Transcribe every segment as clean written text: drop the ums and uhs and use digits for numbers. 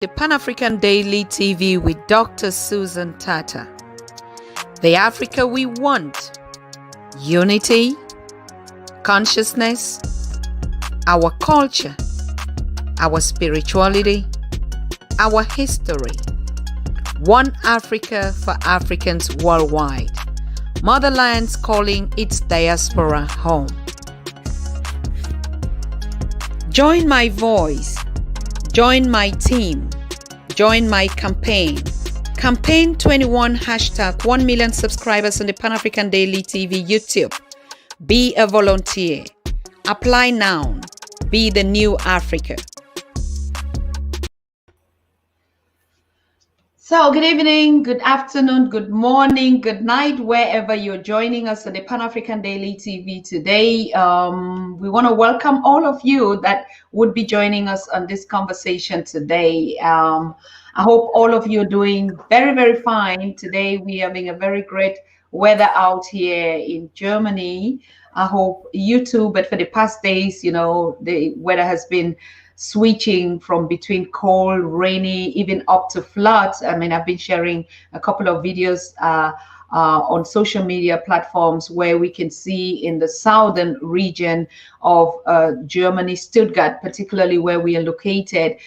The Pan-African Daily TV with Dr. Susan Tata. The Africa we want. Unity, consciousness, our culture, our spirituality, our history. One Africa for Africans worldwide. Motherland's calling its diaspora home. Join my voice. Join my team. Join my campaign. Campaign 21 hashtag 1 million subscribers on the Pan-African Daily TV YouTube. Be a volunteer. Apply now. Be the new Africa. So good evening, good afternoon, good morning, good night, wherever you're joining us on the Pan-African Daily TV today. We want to welcome all of you that would be joining us on this conversation today. I hope all of you are doing very, very fine. Today we're having a very great weather out here in Germany. I hope you too, but for the past days, you know, the weather has been switching from between cold, rainy, even up to floods. I mean, I've been sharing a couple of videos on social media platforms where we can see in the southern region of Germany, Stuttgart, particularly where we are located,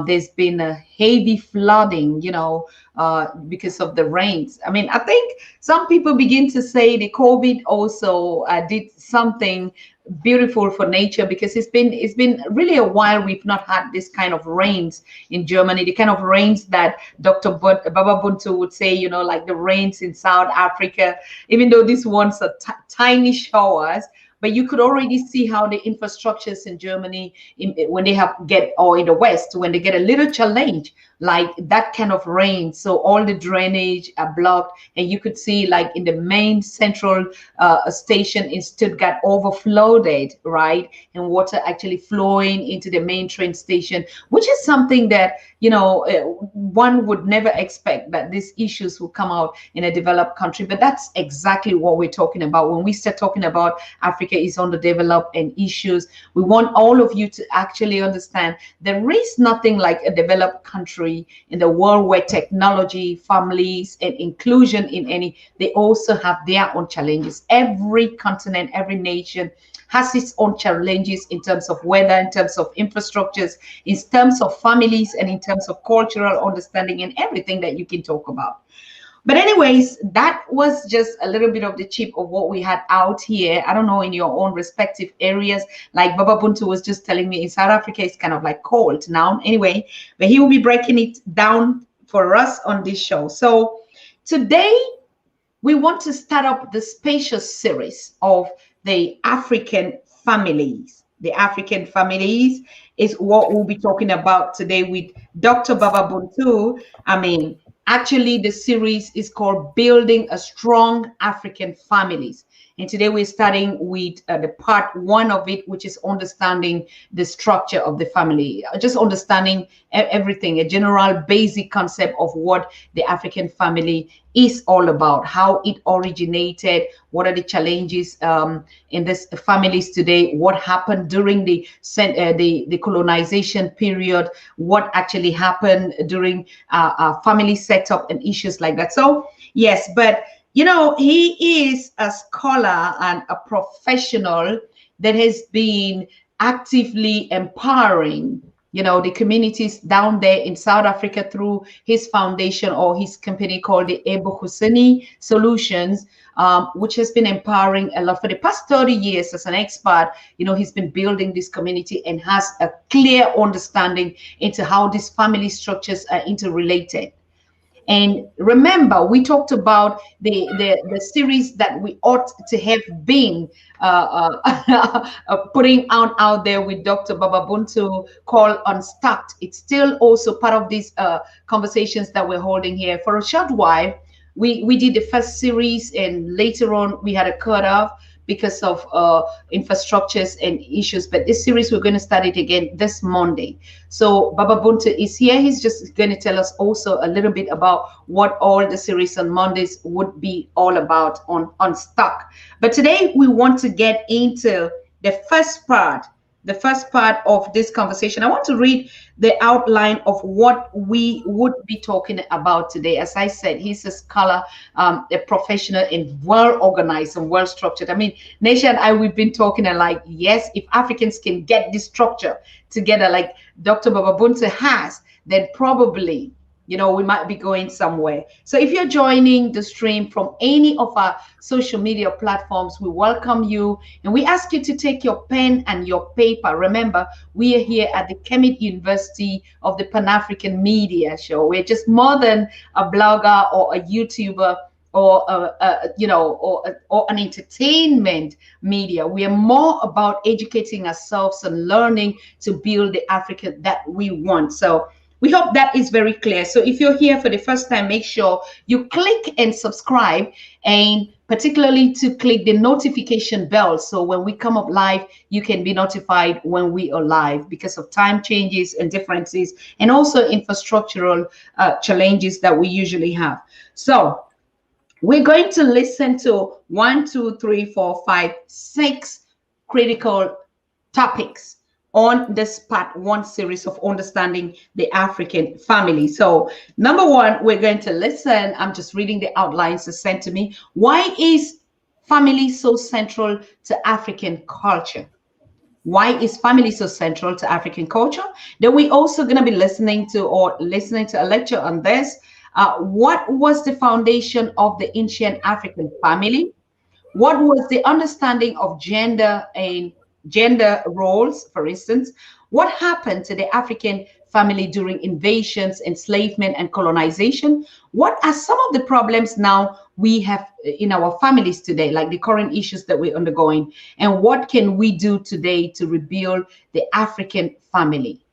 there's been a heavy flooding, you know, because of the rains. I mean, I think some people begin to say the COVID also did something beautiful for nature, because it's been really a while we've not had this kind of rains in Germany, the kind of rains that Dr. Baba Buntu would say, you know, like the rains in South Africa, even though these ones are tiny showers. But you could already see how the infrastructures in Germany, when they or in the West, when they get a little challenge, like that kind of rain, so all the drainage are blocked, and you could see like in the main central station in Stuttgart overflowed, right? And water actually flowing into the main train station, which is something that, you know, one would never expect that these issues will come out in a developed country. But that's exactly what we're talking about. When we start talking about Africa is underdeveloped and issues, we want all of you to actually understand there is nothing like a developed country in the world where technology, families, and inclusion they also have their own challenges. Every continent, every nation has its own challenges in terms of weather, in terms of infrastructures, in terms of families, and in terms of cultural understanding and everything that you can talk about. But anyways, that was just a little bit of the chip of what we had out here. I don't know in your own respective areas. Like Baba Buntu was just telling me in South Africa, it's kind of like cold now. Anyway, but he will be breaking it down for us on this show. So today we want to start up the spacious series of the African families. The African families is what we'll be talking about today with Dr. Baba Buntu. I mean, actually, the series is called Building a Strong African Families. And today we're starting with the part one of it, which is understanding the structure of the family, just understanding everything, a general basic concept of what the African family is all about, how it originated, what are the challenges in these families today, what happened during the colonization period, what actually happened during family setup and issues like that. So yes, but you know, he is a scholar and a professional that has been actively empowering, you know, the communities down there in South Africa through his foundation or his company called the Ebo Husseini Solutions, which has been empowering a lot for the past 30 years as an expert. You know, he's been building this community and has a clear understanding into how these family structures are interrelated. And remember, we talked about the series that we ought to have been putting out there with Dr. Baba Buntu called Unstuck. It's still also part of these conversations that we're holding here. For a short while, we did the first series, and later on we had a cutoff because of infrastructures and issues. But this series, we're going to start it again this Monday. So Baba Buntu is here. He's just going to tell us also a little bit about what all the series on Mondays would be all about on Unstuck. But today we want to get into the first part the first part of this conversation, I want to read the outline of what we would be talking about today. As I said, he's a scholar, a professional, and well organized and well structured. I mean, Nisha and I, we've been talking and like, yes, if Africans can get this structure together like Dr. Baba Buntu has, then probably, you know, we might be going somewhere. So if you're joining the stream from any of our social media platforms, we welcome you and we ask you to take your pen and your paper. Remember, we are here at the Kemet University of the Pan-African Media Show. We're just more than a blogger or a YouTuber or or an entertainment media. We are more about educating ourselves and learning to build the Africa that we want. So we hope that is very clear. So if you're here for the first time, make sure you click and subscribe, and particularly to click the notification bell. So when we come up live, you can be notified when we are live because of time changes and differences, and also infrastructural challenges that we usually have. So we're going to listen to 1, 2, 3, 4, 5, 6 critical topics on this part 1 series of understanding the African family. So number 1, we're going to listen. I'm just reading the outlines sent to me. Why is family so central to African culture? Why is family so central to African culture? Then we're also going to be listening to a lecture on this. What was the foundation of the ancient African family? What was the understanding of gender and gender roles, for instance? What happened to the African family during invasions, enslavement, and colonization? What are some of the problems now we have in our families today, like the current issues that we're undergoing? And what can we do today to rebuild the African family?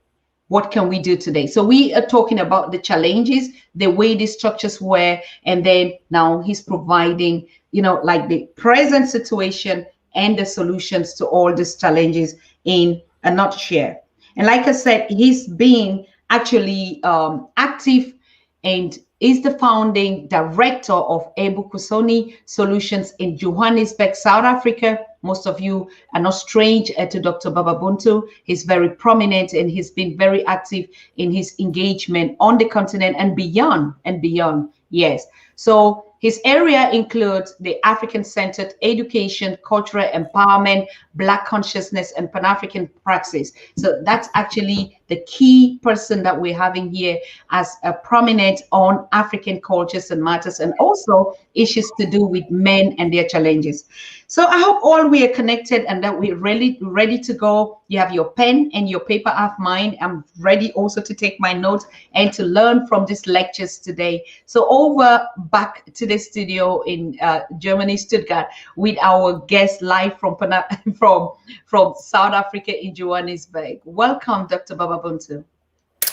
What can we do today? So we are talking about the challenges, the way the structures were, and then now he's providing, you know, like the present situation and the solutions to all these challenges in a nutshell. And like I said, he's been actually active and is the founding director of Ebukusoni Solutions in Johannesburg, South Africa. Most of you are not strange to Dr. Baba Buntu. He's very prominent and he's been very active in his engagement on the continent and beyond and beyond. Yes. So his area includes the African-centered education, cultural empowerment, Black consciousness, and Pan-African praxis. So that's actually the key person that we're having here as a prominent on African cultures and matters, and also issues to do with men and their challenges. So I hope all we are connected and that we're really ready to go. You have your pen and your paper. I have mine. I'm ready also to take my notes and to learn from these lectures today. So over back to the studio in Germany, Stuttgart, with our guest live from South Africa in Johannesburg. Welcome, Dr. Baba Buntu.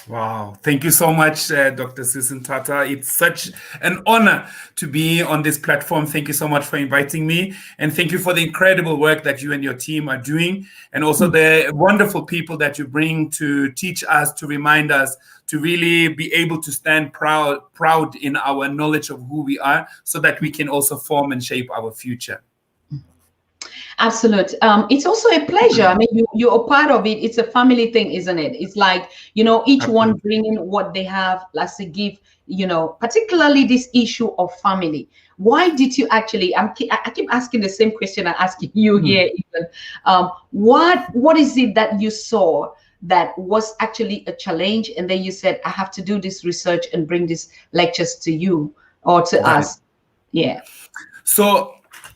Wow. Thank you so much, Dr. Susan Tata. It's such an honor to be on this platform. Thank you so much for inviting me. And thank you for the incredible work that you and your team are doing. And also the wonderful people that you bring to teach us, to remind us, to really be able to stand proud in our knowledge of who we are, so that we can also form and shape our future. Absolute. It's also a pleasure. I mean, you're a part of it. It's a family thing, isn't it? It's like, you know, each Absolutely. one bringing what they have, let's say, give, you know, particularly this issue of family. Why did you actually, I keep asking the same question I'm asking you here, even. What is it that you saw that was actually a challenge, and then you said, I have to do this research and bring these lectures to you or to us? Yeah. So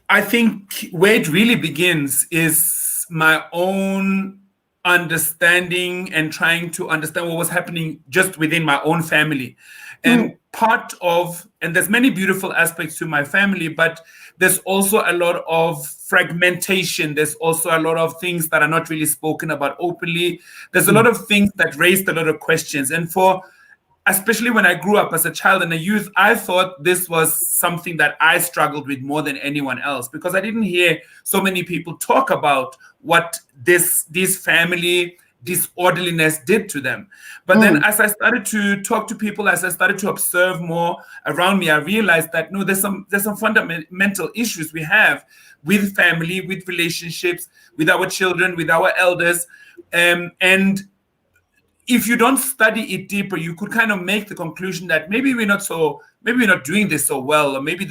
I think where it really begins is my own understanding and trying to understand what was happening just within my own family. And part of, and there's many beautiful aspects to my family, but there's also a lot of fragmentation. There's also a lot of things that are not really spoken about openly. There's a lot of things that raised a lot of questions. And especially when I grew up as a child and a youth, I thought this was something that I struggled with more than anyone else, because I didn't hear so many people talk about what this family disorderliness did to them. But then as I started to talk to people, as I started to observe more around me, I realized that no, there's some fundamental issues we have with family, with relationships, with our children, with our elders. And if you don't study it deeper, you could kind of make the conclusion that maybe we're not doing this so well, or maybe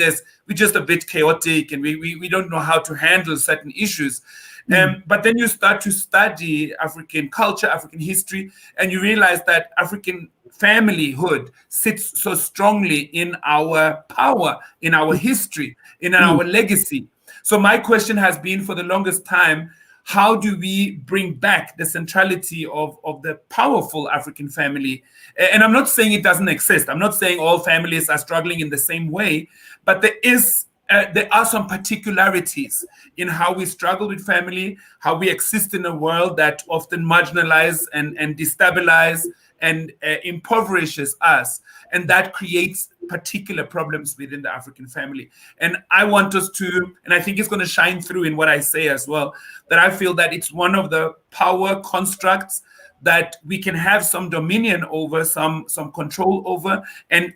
we're just a bit chaotic and we don't know how to handle certain issues. But then you start to study African culture, African history, and you realize that African familyhood sits so strongly in our power, in our history, in our legacy. So my question has been for the longest time, how do we bring back the centrality of the powerful African family? And I'm not saying it doesn't exist. I'm not saying all families are struggling in the same way, but there are some particularities in how we struggle with family, how we exist in a world that often marginalizes and destabilizes and impoverishes us. And that creates particular problems within the African family. And I want us to, and I think it's going to shine through in what I say as well, that I feel that it's one of the power constructs that we can have some dominion over, some control over, and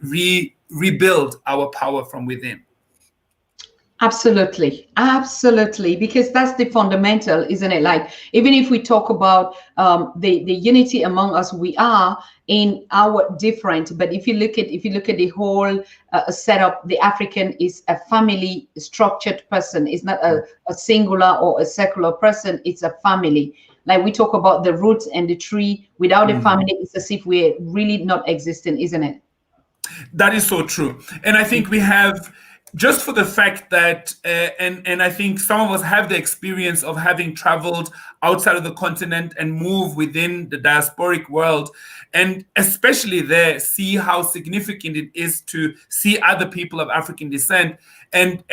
rebuild our power from within. Absolutely. Because that's the fundamental, isn't it? Like, even if we talk about the unity among us, we are in our different. But if you look at the whole setup, the African is a family structured person. It's not a singular or a secular person. It's a family. Like we talk about the roots and the tree. Without a family, it's as if we're really not existing, isn't it? That is so true. And I think we have, just for the fact that, and I think some of us have the experience of having traveled outside of the continent and move within the diasporic world, and especially there, see how significant it is to see other people of African descent and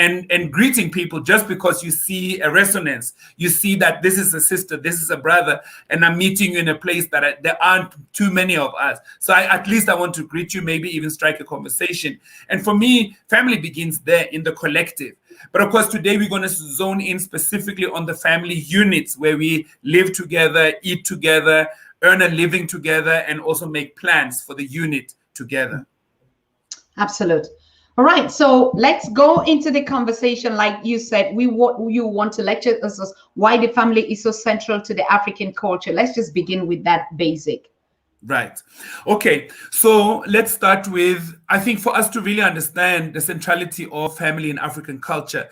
greeting people just because you see a resonance. You see that this is a sister, this is a brother, and I'm meeting you in a place that there aren't too many of us. So at least I want to greet you, maybe even strike a conversation. And for me, family begins there in the collective. But of course, today we're going to zone in specifically on the family units where we live together, eat together, earn a living together, and also make plans for the unit together. Absolutely. All right, so let's go into the conversation. Like you said, you want to lecture us why the family is so central to the African culture. Let's just begin with that basic. Right. Okay. So let's start with, I think for us to really understand the centrality of family in African culture,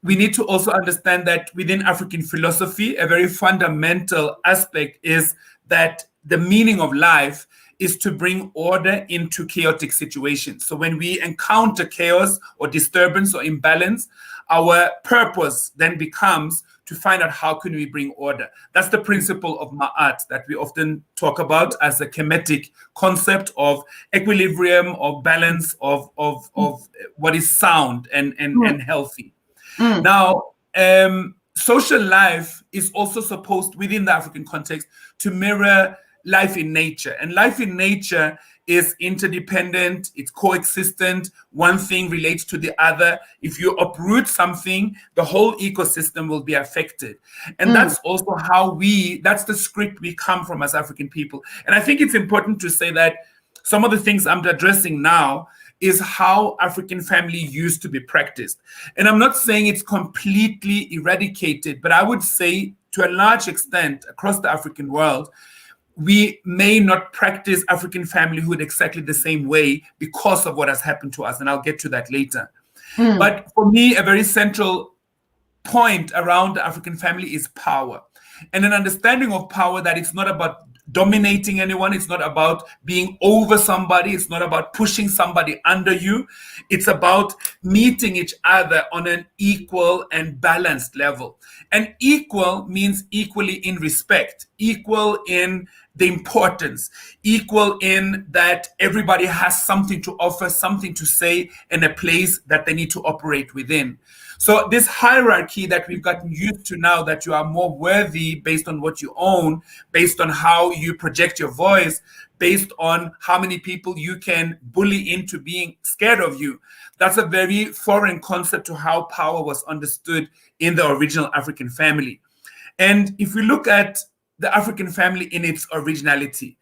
we need to also understand that within African philosophy, a very fundamental aspect is that the meaning of life is to bring order into chaotic situations. So when we encounter chaos or disturbance or imbalance, our purpose then becomes to find out how can we bring order. That's the principle of Ma'at that we often talk about as a chemetic concept of equilibrium or balance of what is sound and healthy. Now, social life is also supposed, within the African context, to mirror life in nature. And life in nature is interdependent, it's coexistent, one thing relates to the other. If you uproot something, the whole ecosystem will be affected. And that's also that's the script we come from as African people. And I think it's important to say that some of the things I'm addressing now is how African family used to be practiced. And I'm not saying it's completely eradicated, but I would say to a large extent across the African world, we may not practice African familyhood exactly the same way because of what has happened to us. And I'll get to that later. But for me, a very central point around the African family is power. And an understanding of power that it's not about dominating anyone. It's not about being over somebody. It's not about pushing somebody under you. It's about meeting each other on an equal and balanced level. And equal means equally in respect, equal in the importance, equal in that everybody has something to offer, something to say, and a place that they need to operate within. So this hierarchy that we've gotten used to now, that you are more worthy based on what you own, based on how you project your voice, based on how many people you can bully into being scared of you, that's a very foreign concept to how power was understood in the original African family. And if we look at the African family in its originality.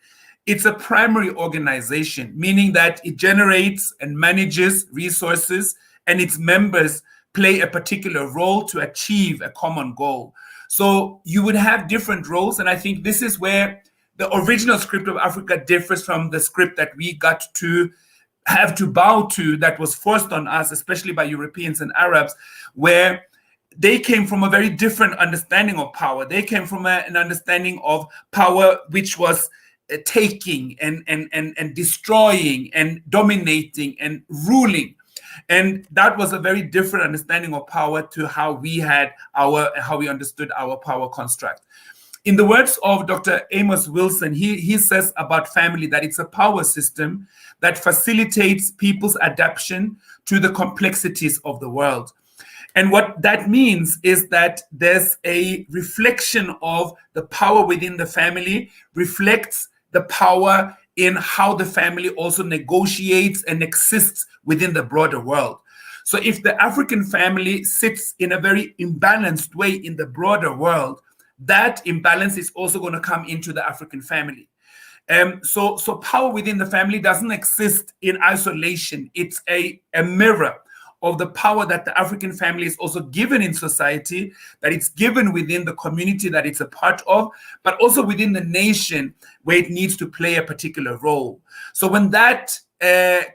It's a primary organization, meaning that it generates and manages resources, and its members play a particular role to achieve a common goal. So you would have different roles, and I think this is where the original script of Africa differs from the script that we got to have to bow to, that was forced on us, especially by Europeans and Arabs, where they came from a very different understanding of power. They came from an understanding of power which was taking and destroying and dominating and ruling. And that was a very different understanding of power to how we understood our power construct. In the words of Dr. Amos Wilson, he says about family that it's a power system that facilitates people's adaptation to the complexities of the world. And what that means is that there's a reflection of the power within the family, reflects the power in how the family also negotiates and exists within the broader world. So if the African family sits in a very imbalanced way in the broader world, that imbalance is also going to come into the African family. So power within the family doesn't exist in isolation. It's a mirror of the power that the African family is also given in society, that it's given within the community that it's a part of, but also within the nation where it needs to play a particular role. So when that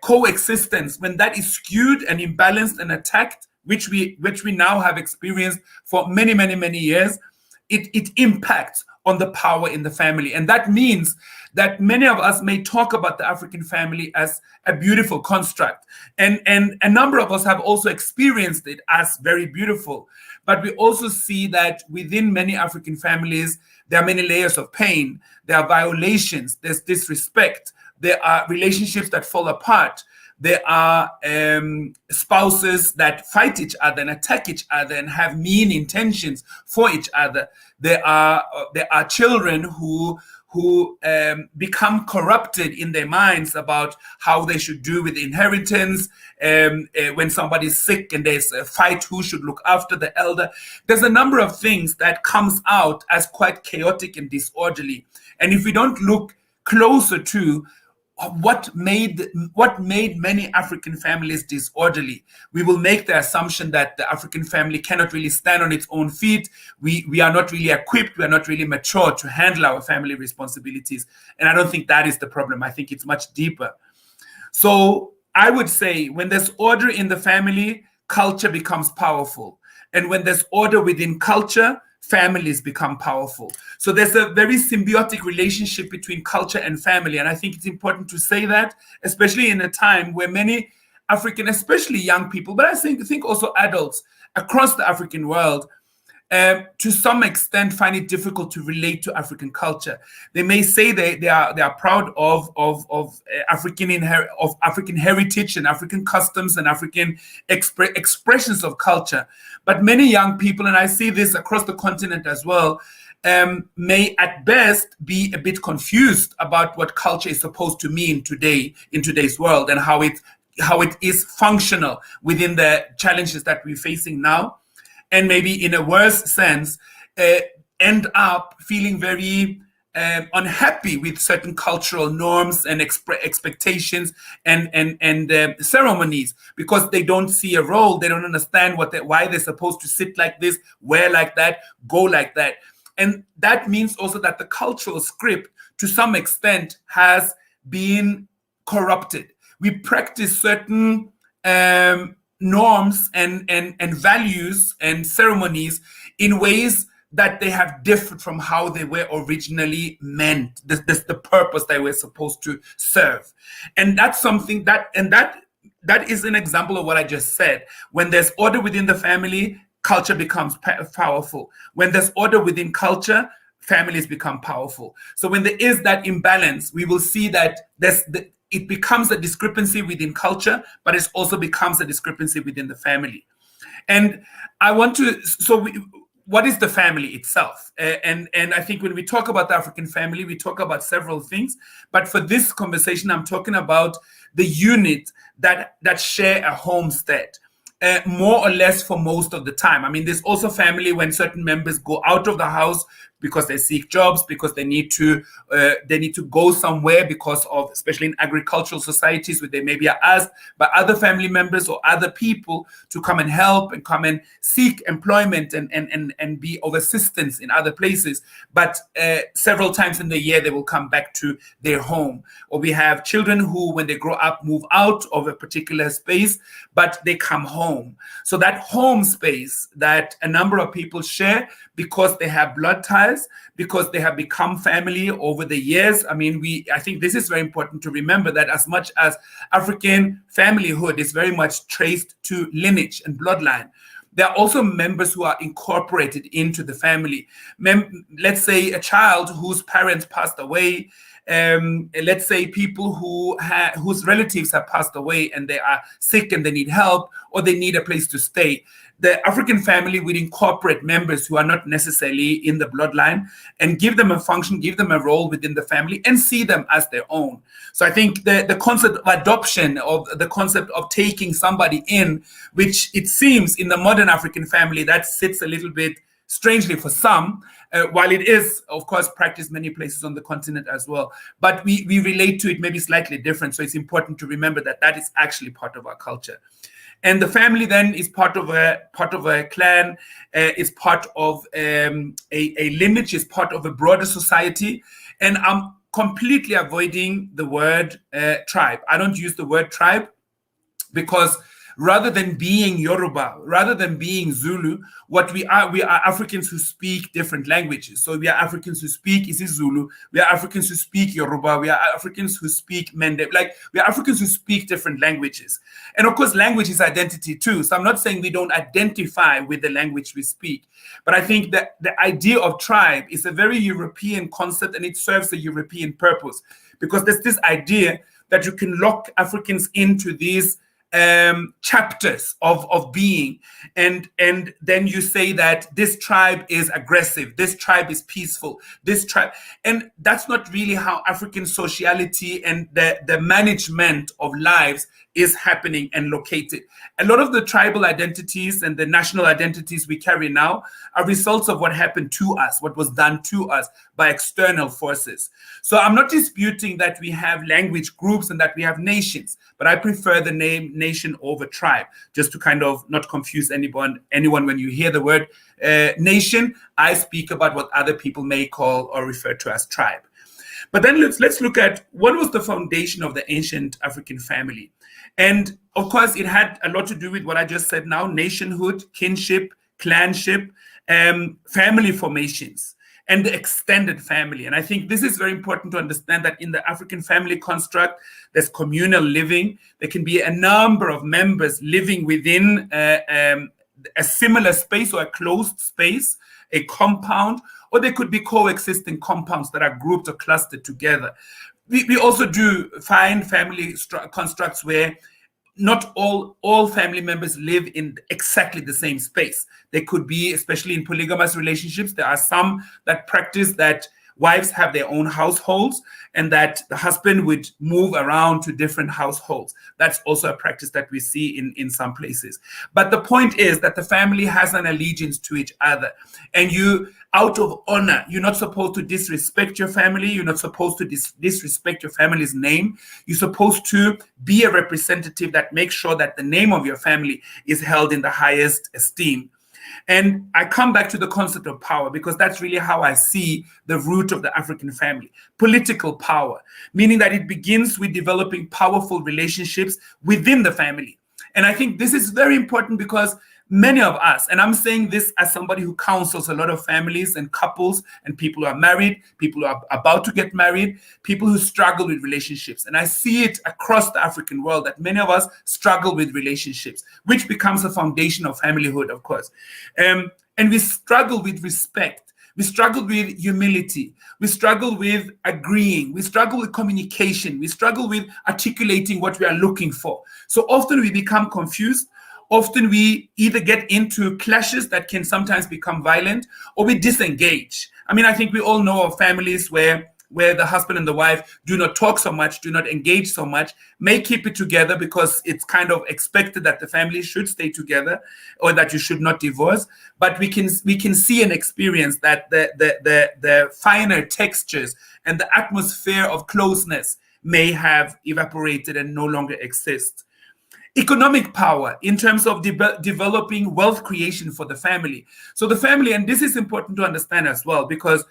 coexistence, when that is skewed and imbalanced and attacked, which we now have experienced for many, many, many years, it impacts on the power in the family. And that means that many of us may talk about the African family as a beautiful construct. And a number of us have also experienced it as very beautiful. But we also see that within many African families, there are many layers of pain. There are violations, there's disrespect, there are relationships that fall apart. There are spouses that fight each other and attack each other and have mean intentions for each other. There are children who become corrupted in their minds about how they should do with inheritance. When somebody's sick and there's a fight who should look after the elder. There's a number of things that comes out as quite chaotic and disorderly. And if we don't look closer to what made many African families disorderly, we will make the assumption that the African family cannot really stand on its own feet. We are not really equipped, we are not really mature to handle our family responsibilities. And I don't think that is the problem. I think it's much deeper. So I would say when there's order in the family, culture becomes powerful. And when there's order within culture, families become powerful. So there's a very symbiotic relationship between culture and family. And I think it's important to say that, especially in a time where many African, especially young people, but I think also adults across the African world, to some extent find it difficult to relate to African culture. They may say they are proud of African heritage and African customs and African expressions of culture, but many young people, and I see this across the continent as well, may at best be a bit confused about what culture is supposed to mean in today's world, and how it is functional within the challenges that we're facing now. And maybe in a worse sense, end up feeling very unhappy with certain cultural norms and expectations and ceremonies, because they don't see a role, they don't understand why they're supposed to sit like this, wear like that, go like that. And that means also that the cultural script, to some extent, has been corrupted. We practice certain norms and values and ceremonies in ways that they have differed from how they were originally meant. That's the purpose they were supposed to serve. And that's something that is an example of what I just said. When there's order within the family, culture becomes powerful. When there's order within culture, families become powerful. So when there is that imbalance, we will see that it becomes a discrepancy within culture, but it also becomes a discrepancy within the family. And what is the family itself? And I think when we talk about the African family, we talk about several things. But for this conversation, I'm talking about the unit that share a homestead, more or less for most of the time. I mean, there's also family when certain members go out of the house because they seek jobs, because they need to go somewhere because of, especially in agricultural societies where they maybe are asked by other family members or other people to come and help and come and seek employment and be of assistance in other places. But several times in the year, they will come back to their home. Or we have children who, when they grow up, move out of a particular space, but they come home. So that home space that a number of people share because they have blood ties, because they have become family over the years. I think this is very important to remember, that as much as African familyhood is very much traced to lineage and bloodline, there are also members who are incorporated into the family. Let's say a child whose parents passed away, let's say people whose relatives have passed away and they are sick and they need help or they need a place to stay. The African family would incorporate members who are not necessarily in the bloodline and give them a function, give them a role within the family and see them as their own. So I think the concept of adoption, of the concept of taking somebody in, which it seems in the modern African family that sits a little bit strangely for some, while it is, of course, practiced many places on the continent as well. But we relate to it maybe slightly different. So it's important to remember that that is actually part of our culture. And the family then is part of a clan, is part of a lineage, is part of a broader society. And I'm completely avoiding the word tribe. I don't use the word tribe because rather than being Yoruba, rather than being Zulu, what we are Africans who speak different languages. So we are Africans who speak isiZulu, we are Africans who speak Yoruba, we are Africans who speak Mende, we are Africans who speak different languages. And of course, language is identity too. So I'm not saying we don't identify with the language we speak, but I think that the idea of tribe is a very European concept and it serves a European purpose because there's this idea that you can lock Africans into these chapters of being, and then you say that this tribe is aggressive, this tribe is peaceful, this tribe, and that's not really how African sociality and the management of lives is happening and located. A lot of the tribal identities and the national identities we carry now are results of what happened to us, what was done to us by external forces. So I'm not disputing that we have language groups and that we have nations, but I prefer the name nation over tribe, just to kind of not confuse anyone when you hear the word nation. I speak about what other people may call or refer to as tribe. But then let's look at what was the foundation of the ancient African family. And of course, it had a lot to do with what I just said now: nationhood, kinship, clanship, family formations, and the extended family. And I think this is very important to understand that in the African family construct, there's communal living. There can be a number of members living within a similar space or a closed space, a compound, or they could be coexisting compounds that are grouped or clustered together. We also do find family constructs where not all family members live in exactly the same space. They could be, especially in polygamous relationships, there are some that practice that wives have their own households and that the husband would move around to different households. That's also a practice that we see in some places. But the point is that the family has an allegiance to each other. And you, out of honor, you're not supposed to disrespect your family. You're not supposed to disrespect your family's name. You're supposed to be a representative that makes sure that the name of your family is held in the highest esteem. And I come back to the concept of power because that's really how I see the root of the African family. Political power, meaning that it begins with developing powerful relationships within the family. And I think this is very important because many of us, and I'm saying this as somebody who counsels a lot of families and couples and people who are married, people who are about to get married, people who struggle with relationships. And I see it across the African world that many of us struggle with relationships, which becomes a foundation of familyhood, of course. And we struggle with respect. We struggle with humility. We struggle with agreeing. We struggle with communication. We struggle with articulating what we are looking for. So often we become confused. Often we either get into clashes that can sometimes become violent or we disengage. I mean, I think we all know of families where where the husband and the wife do not talk so much, do not engage so much, may keep it together because it's kind of expected that the family should stay together or that you should not divorce. But we can see and experience that the finer textures and the atmosphere of closeness may have evaporated and no longer exist. Economic power in terms of developing wealth creation for the family. So the family, and this is important to understand as well, because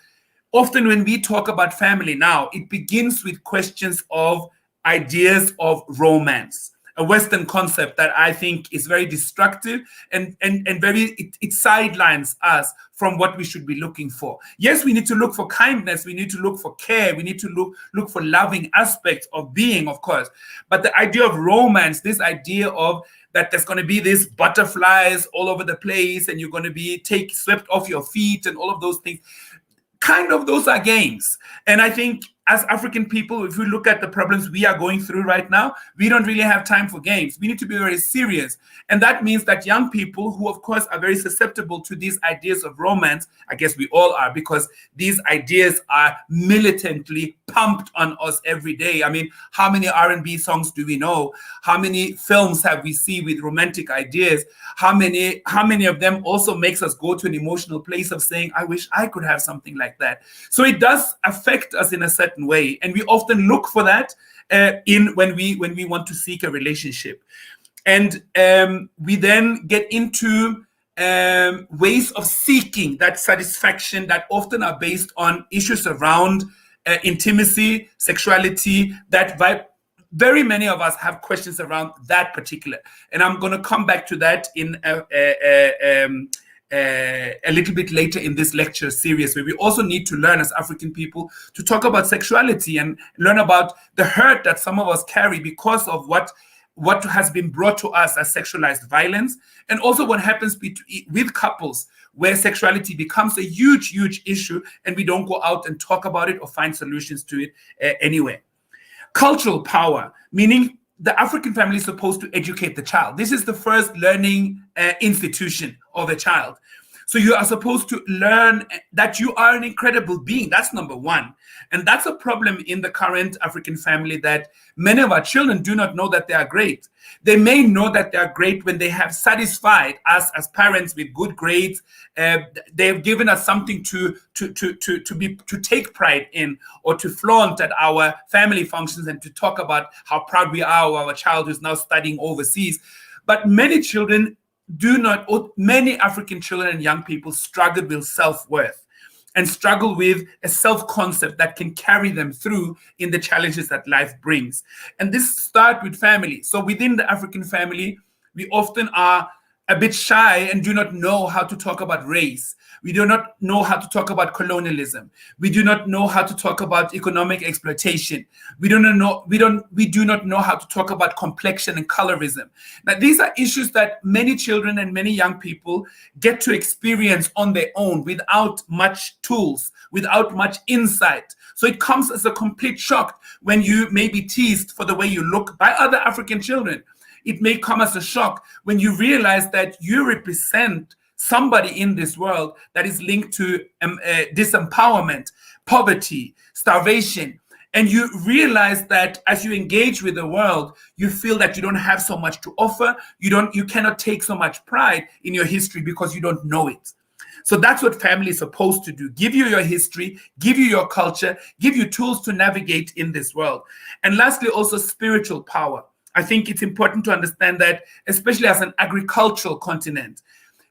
often when we talk about family now, it begins with questions of ideas of romance, a Western concept that I think is very destructive and it sidelines us from what we should be looking for. Yes, we need to look for kindness, we need to look for care, we need to look for loving aspects of being, of course. But the idea of romance, this idea of that there's going to be these butterflies all over the place and you're going to be swept off your feet and all of those things, kind of those are games. And I think as African people, if we look at the problems we are going through right now, we don't really have time for games. We need to be very serious. And that means that young people who, of course, are very susceptible to these ideas of romance, I guess we all are, because these ideas are militantly pumped on us every day. I mean, how many R&B songs do we know? How many films have we seen with romantic ideas? How many of them also makes us go to an emotional place of saying, I wish I could have something like that. So it does affect us in a certain way, and we often look for that when we want to seek a relationship, and we then get into ways of seeking that satisfaction that often are based on issues around intimacy, sexuality, that vibe. Very many of us have questions around that particular, and I'm going to come back to that in a little bit later in this lecture series, where we also need to learn as African people to talk about sexuality and learn about the hurt that some of us carry because of what has been brought to us as sexualized violence, and also what happens with couples where sexuality becomes a huge issue and we don't go out and talk about it or find solutions to it anyway. Cultural power, meaning the African family is supposed to educate the child. This is the first learning institution of a child. So you are supposed to learn that you are an incredible being. That's number one. And that's a problem in the current African family, that many of our children do not know that they are great. They may know that they are great when they have satisfied us as parents with good grades. They have given us something to take pride in, or to flaunt at our family functions and to talk about how proud we are of our child who's now studying overseas. But many African children and young people struggle with self-worth and struggle with a self-concept that can carry them through in the challenges that life brings. And this starts with family. So within the African family, we often are a bit shy and do not know how to talk about race. We do not know how to talk about colonialism. We do not know how to talk about economic exploitation. We do not know how to talk about complexion and colorism. Now, these are issues that many children and many young people get to experience on their own without much tools, without much insight. So it comes as a complete shock when you may be teased for the way you look by other African children. It may come as a shock when you realize that you represent somebody in this world that is linked to disempowerment, poverty, starvation. And you realize that as you engage with the world, you feel that you don't have so much to offer. You cannot take so much pride in your history because you don't know it. So that's what family is supposed to do. Give you your history, give you your culture, give you tools to navigate in this world. And lastly, also spiritual power. I think it's important to understand that, especially as an agricultural continent,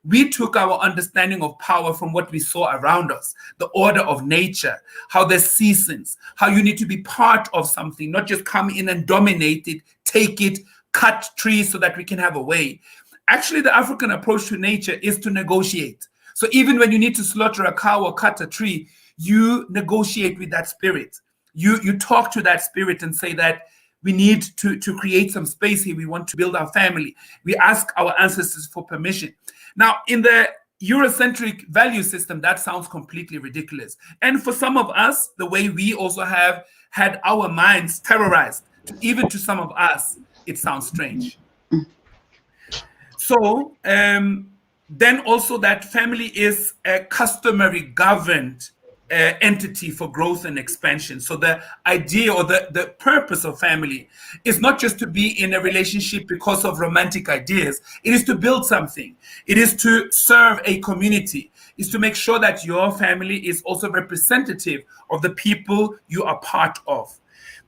we took our understanding of power from what we saw around us, the order of nature, how there's seasons, how you need to be part of something, not just come in and dominate it, take it, cut trees so that we can have a way. Actually, the African approach to nature is to negotiate. So even when you need to slaughter a cow or cut a tree, you negotiate with that spirit. You talk to that spirit and say that we need to create some space here. We want to build our family. We ask our ancestors for permission. Now, in the Eurocentric value system, that sounds completely ridiculous. And for some of us, the way we also have had our minds terrorized, even to some of us, it sounds strange. So then also that family is a customary governed entity for growth and expansion. So the idea or the purpose of family is not just to be in a relationship because of romantic ideas. It is to build something. It is to serve a community. Is to make sure that your family is also representative of the people you are part of.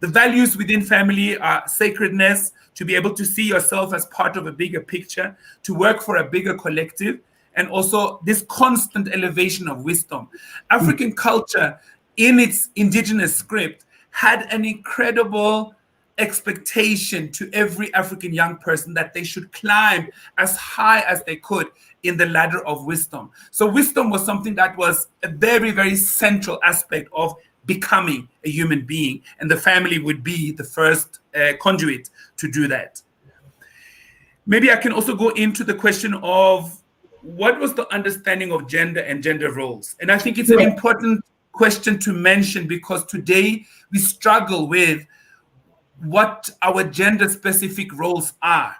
The values within family are sacredness, to be able to see yourself as part of a bigger picture, to work for a bigger collective, and also this constant elevation of wisdom. African culture, in its indigenous script, had an incredible expectation to every African young person that they should climb as high as they could in the ladder of wisdom. So wisdom was something that was a very, very central aspect of becoming a human being, and the family would be the first conduit to do that. Maybe I can also go into the question of what was the understanding of gender and gender roles? And I think it's an important question to mention, because today we struggle with what our gender specific roles are.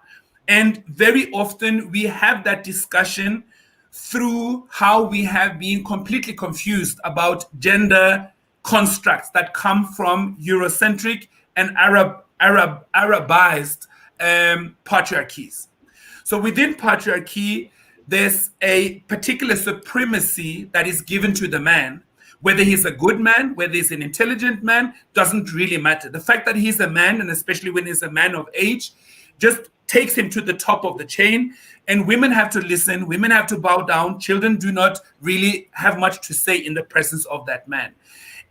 And very often we have that discussion through how we have been completely confused about gender constructs that come from Eurocentric and Arabized patriarchies. So within patriarchy, there's a particular supremacy that is given to the man. Whether he's a good man, whether he's an intelligent man, doesn't really matter. The fact that he's a man, and especially when he's a man of age, just takes him to the top of the chain. And women have to listen, women have to bow down. Children do not really have much to say in the presence of that man.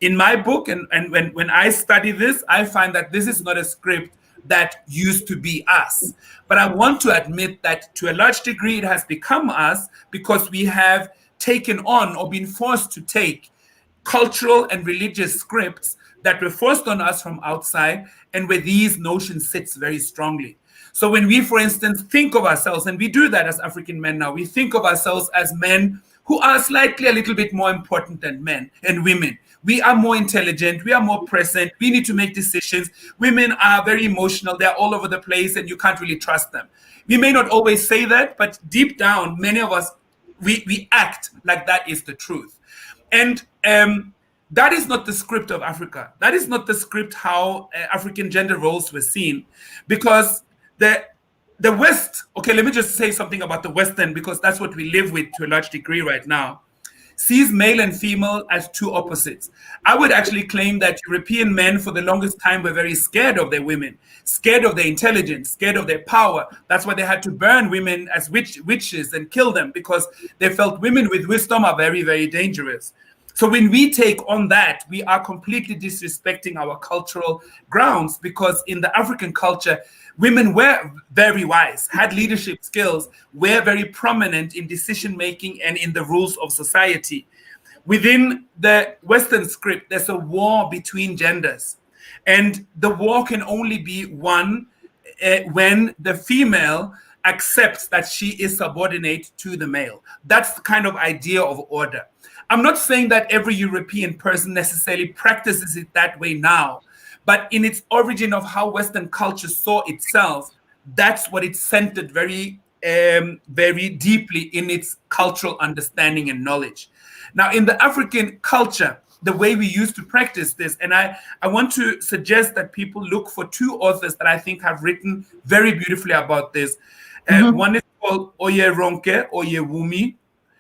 In my book, and when I study this, I find that this is not a script that used to be us. But I want to admit that to a large degree it has become us, because we have taken on or been forced to take cultural and religious scripts that were forced on us from outside, and where these notions sits very strongly. So when we, for instance, think of ourselves, and we do that as African men now, we think of ourselves as men who are slightly a little bit more important than men and women. We are more intelligent, we are more present, we need to make decisions. Women are very emotional, they're all over the place, and you can't really trust them. We may not always say that, but deep down, many of us, we act like that is the truth. And that is not the script of Africa. That is not the script how African gender roles were seen. Because the West, okay, let me just say something about the West then, because that's what we live with to a large degree right now, sees male and female as two opposites. I would actually claim that European men for the longest time were very scared of their women, scared of their intelligence, scared of their power. That's why they had to burn women as witches and kill them, because they felt women with wisdom are very, very dangerous. So when we take on that, we are completely disrespecting our cultural grounds, because in the African culture, women were very wise, had leadership skills, were very prominent in decision-making and in the rules of society. Within the Western script, there's a war between genders. And the war can only be won when the female accepts that she is subordinate to the male. That's the kind of idea of order. I'm not saying that every European person necessarily practices it that way now, but in its origin of how Western culture saw itself, that's what it centered very, very deeply in its cultural understanding and knowledge. Now, in the African culture, the way we used to practice this, and I want to suggest that people look for two authors that I think have written very beautifully about this. One is called Oyeronke Oyewumi,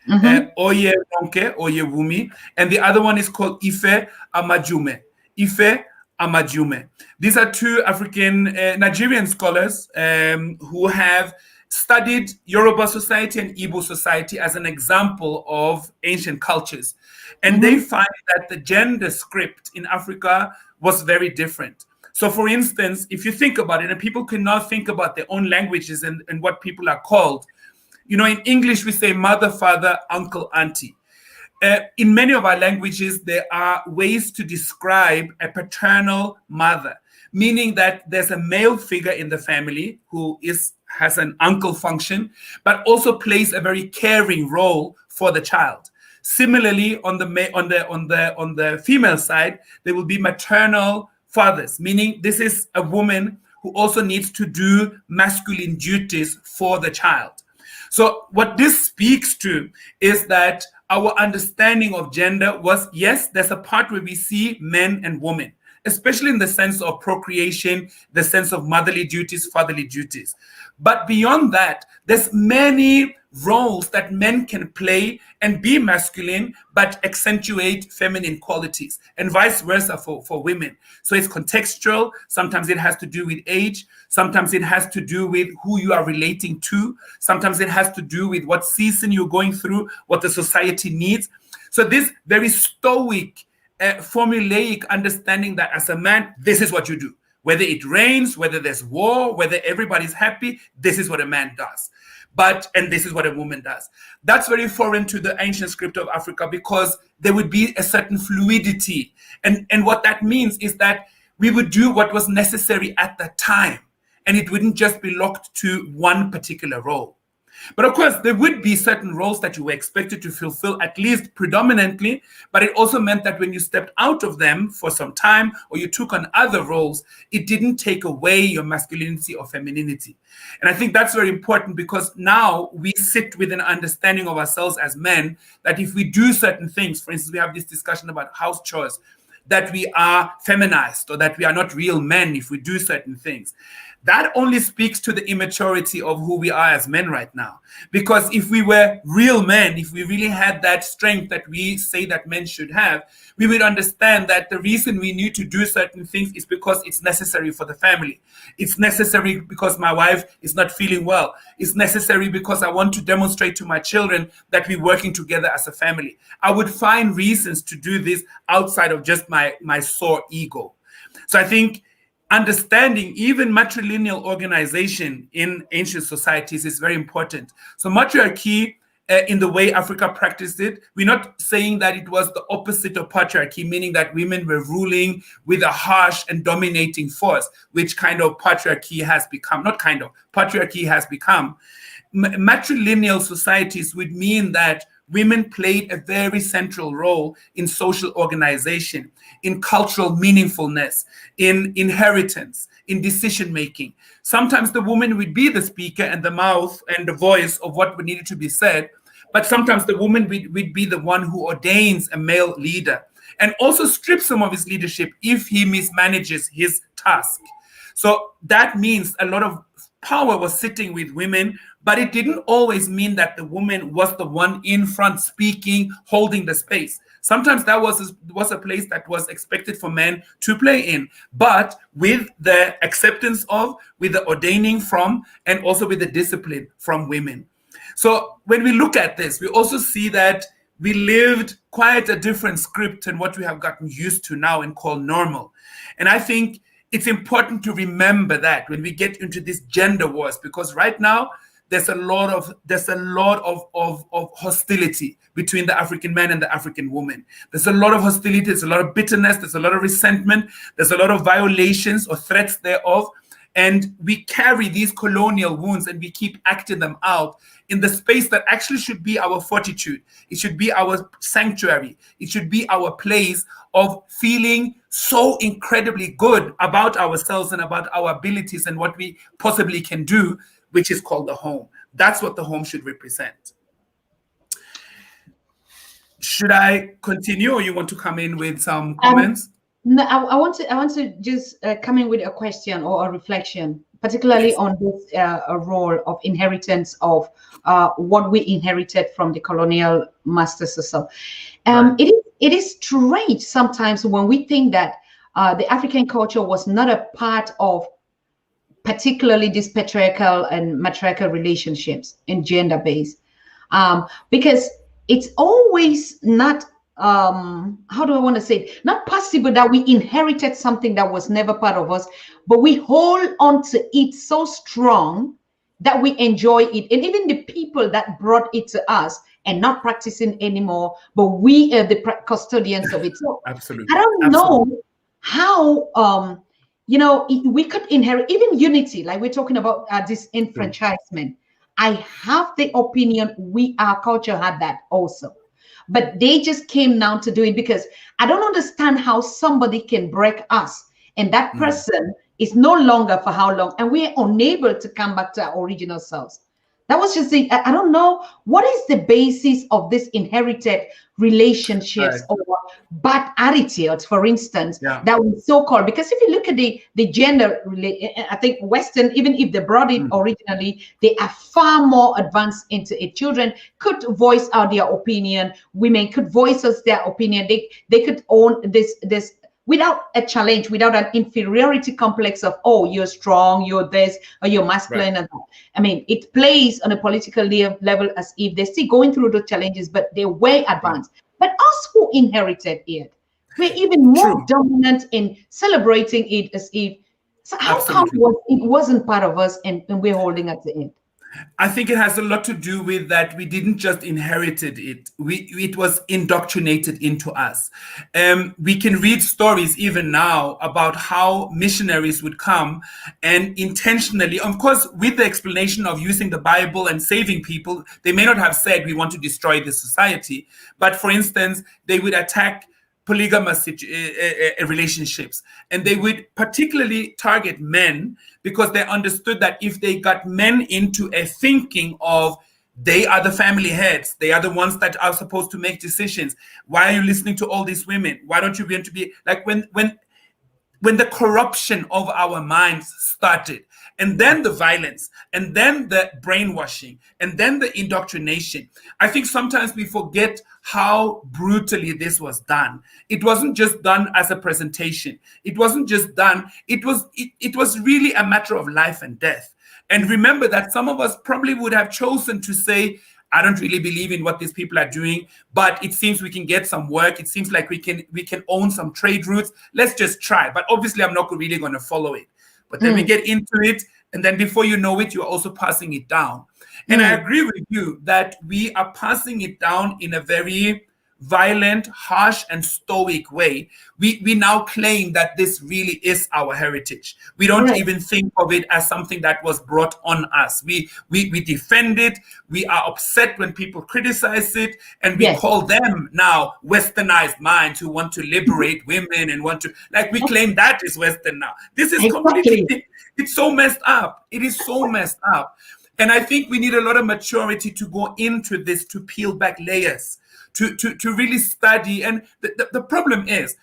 Oyeronke Oyewumi, and the other one is called Ife Amajume. Ife Amajume. These are two African Nigerian scholars who have studied Yoruba society and Igbo society as an example of ancient cultures. And they find that the gender script in Africa was very different. So for instance, if you think about it, and people can now think about their own languages and what people are called, you know, in English, we say mother, father, uncle, auntie. In many of our languages, there are ways to describe a paternal mother, meaning that there's a male figure in the family who has an uncle function, but also plays a very caring role for the child. Similarly, on the female side, there will be maternal fathers, meaning this is a woman who also needs to do masculine duties for the child. So what this speaks to is that our understanding of gender was, yes, there's a part where we see men and women, especially in the sense of procreation, the sense of motherly duties, fatherly duties. But beyond that, there's many roles that men can play and be masculine, but accentuate feminine qualities, and vice versa for women. So it's contextual. Sometimes it has to do with age. Sometimes it has to do with who you are relating to. Sometimes it has to do with what season you're going through, what the society needs. So this very stoic, formulaic understanding that as a man, this is what you do. Whether it rains, whether there's war, whether everybody's happy, this is what a man does. And this is what a woman does. That's very foreign to the ancient script of Africa, because there would be a certain fluidity. And what that means is that we would do what was necessary at the time, and it wouldn't just be locked to one particular role. But of course, there would be certain roles that you were expected to fulfill, at least predominantly, but it also meant that when you stepped out of them for some time, or you took on other roles, it didn't take away your masculinity or femininity. And I think that's very important, because now we sit with an understanding of ourselves as men, that if we do certain things, for instance, we have this discussion about house chores, that we are feminized, or that we are not real men if we do certain things. That only speaks to the immaturity of who we are as men right now. Because if we were real men, if we really had that strength that we say that men should have, we would understand that the reason we need to do certain things is because it's necessary for the family. It's necessary because my wife is not feeling well. It's necessary because I want to demonstrate to my children that we're working together as a family. I would find reasons to do this outside of just my sore ego. So I think understanding even matrilineal organization in ancient societies is very important. So matriarchy, in the way Africa practiced it, we're not saying that it was the opposite of patriarchy, meaning that women were ruling with a harsh and dominating force, which kind of patriarchy has become. Not kind of, patriarchy has become. Matrilineal societies would mean that women played a very central role in social organization, in cultural meaningfulness, in inheritance, in decision-making. Sometimes the woman would be the speaker and the mouth and the voice of what needed to be said, but sometimes the woman would be the one who ordains a male leader and also strips him of his leadership if he mismanages his task. So that means a lot of power was sitting with women, but it didn't always mean that the woman was the one in front speaking, holding the space. Sometimes that was a place that was expected for men to play in, but with the acceptance of, with the ordaining from, and also with the discipline from women. So when we look at this, we also see that we lived quite a different script than what we have gotten used to now and call normal. And I think it's important to remember that when we get into these gender wars, because right now there's a lot of hostility between the African man and the African woman. There's a lot of hostility, there's a lot of bitterness, there's a lot of resentment, there's a lot of violations or threats thereof. And we carry these colonial wounds and we keep acting them out in the space that actually should be our fortitude. It should be our sanctuary. It should be our place of feeling so incredibly good about ourselves and about our abilities and what we possibly can do, which is called the home. That's what the home should represent. Should I continue, or you want to come in with some comments? No, I want to just come in with a question or a reflection, particularly yes, on this role of inheritance of what we inherited from the colonial masters or so. Right. It is strange sometimes when we think that the African culture was not a part of particularly these patriarchal and matriarchal relationships in gender-based, because it's always not, how do I want to say it? Not possible that we inherited something that was never part of us, but we hold on to it so strong that we enjoy it. And even the people that brought it to us and not practicing anymore, but we are the custodians of it. So absolutely, I don't know how, you know, we could inherit even unity, like we're talking about this enfranchisement. I have the opinion our culture had that also, but they just came now to do it because I don't understand how somebody can break us and that person is no longer for how long, and we're unable to come back to our original selves. That was just the, I don't know what is the basis of this inherited relationships Right. or bad attitudes, for instance, Yeah. that we so called. Because if you look at the gender, I think Western, even if they brought it Mm. originally, they are far more advanced into it. Children could voice out their opinion. Women could voice us their opinion. They could own this without a challenge, without an inferiority complex of, oh, you're strong, you're this, or you're Right. masculine and that. I mean, it plays on a political level as if they're still going through the challenges, but they're way Yeah. advanced. But us who inherited it, we're even more True. dominant in celebrating it as if. So how come Absolutely. it wasn't part of us and we're holding at the end? I think it has a lot to do with that we didn't just inherited it. It was indoctrinated into us. We can read stories even now about how missionaries would come and intentionally, of course, with the explanation of using the Bible and saving people, they may not have said we want to destroy the society, but for instance, they would attack polygamous relationships, and they would particularly target men because they understood that if they got men into a thinking of they are the family heads, they are the ones that are supposed to make decisions, why are you listening to all these women, why don't you want to be like, when the corruption of our minds started, and then the violence, and then the brainwashing, and then the indoctrination, I think sometimes we forget how brutally this was done. It wasn't just done as a presentation. It wasn't just done. It was really a matter of life and death. And remember that some of us probably would have chosen to say, I don't really believe in what these people are doing, but it seems we can get some work. It seems like we can own some trade routes. Let's just try. But obviously, I'm not really going to follow it. But then we get into it, and then before you know it, you're also passing it down. And I agree with you that we are passing it down in a very violent, harsh, and stoic way. We now claim that this really is our heritage. We don't Correct. even think of it as something that was brought on us. We defend it. We are upset when people criticize it, and we Yes. call them now westernized minds who want to liberate women and want to, like, we claim that is Western now. This is Exactly. completely, it's so messed up. It is so messed up. And I think we need a lot of maturity to go into this, to peel back layers, to really study. And the problem is,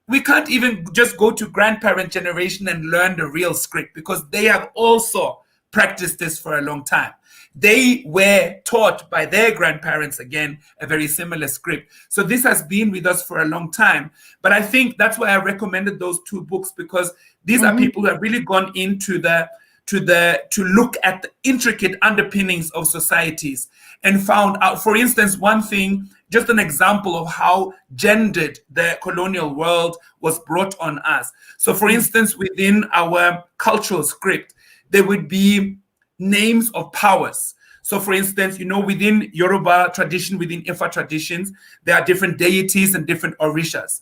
we can't even just go to grandparent generation and learn the real script, because they have also practiced this for a long time. They were taught by their grandparents, again, a very similar script. So this has been with us for a long time. But I think that's why I recommended those two books, because these are people who have really gone into to look at the intricate underpinnings of societies and found out, for instance, one thing, just an example of how gendered the colonial world was brought on us. So, for instance, within our cultural script, there would be names of powers. So, for instance, within Yoruba tradition, within Ifa traditions, there are different deities and different orishas.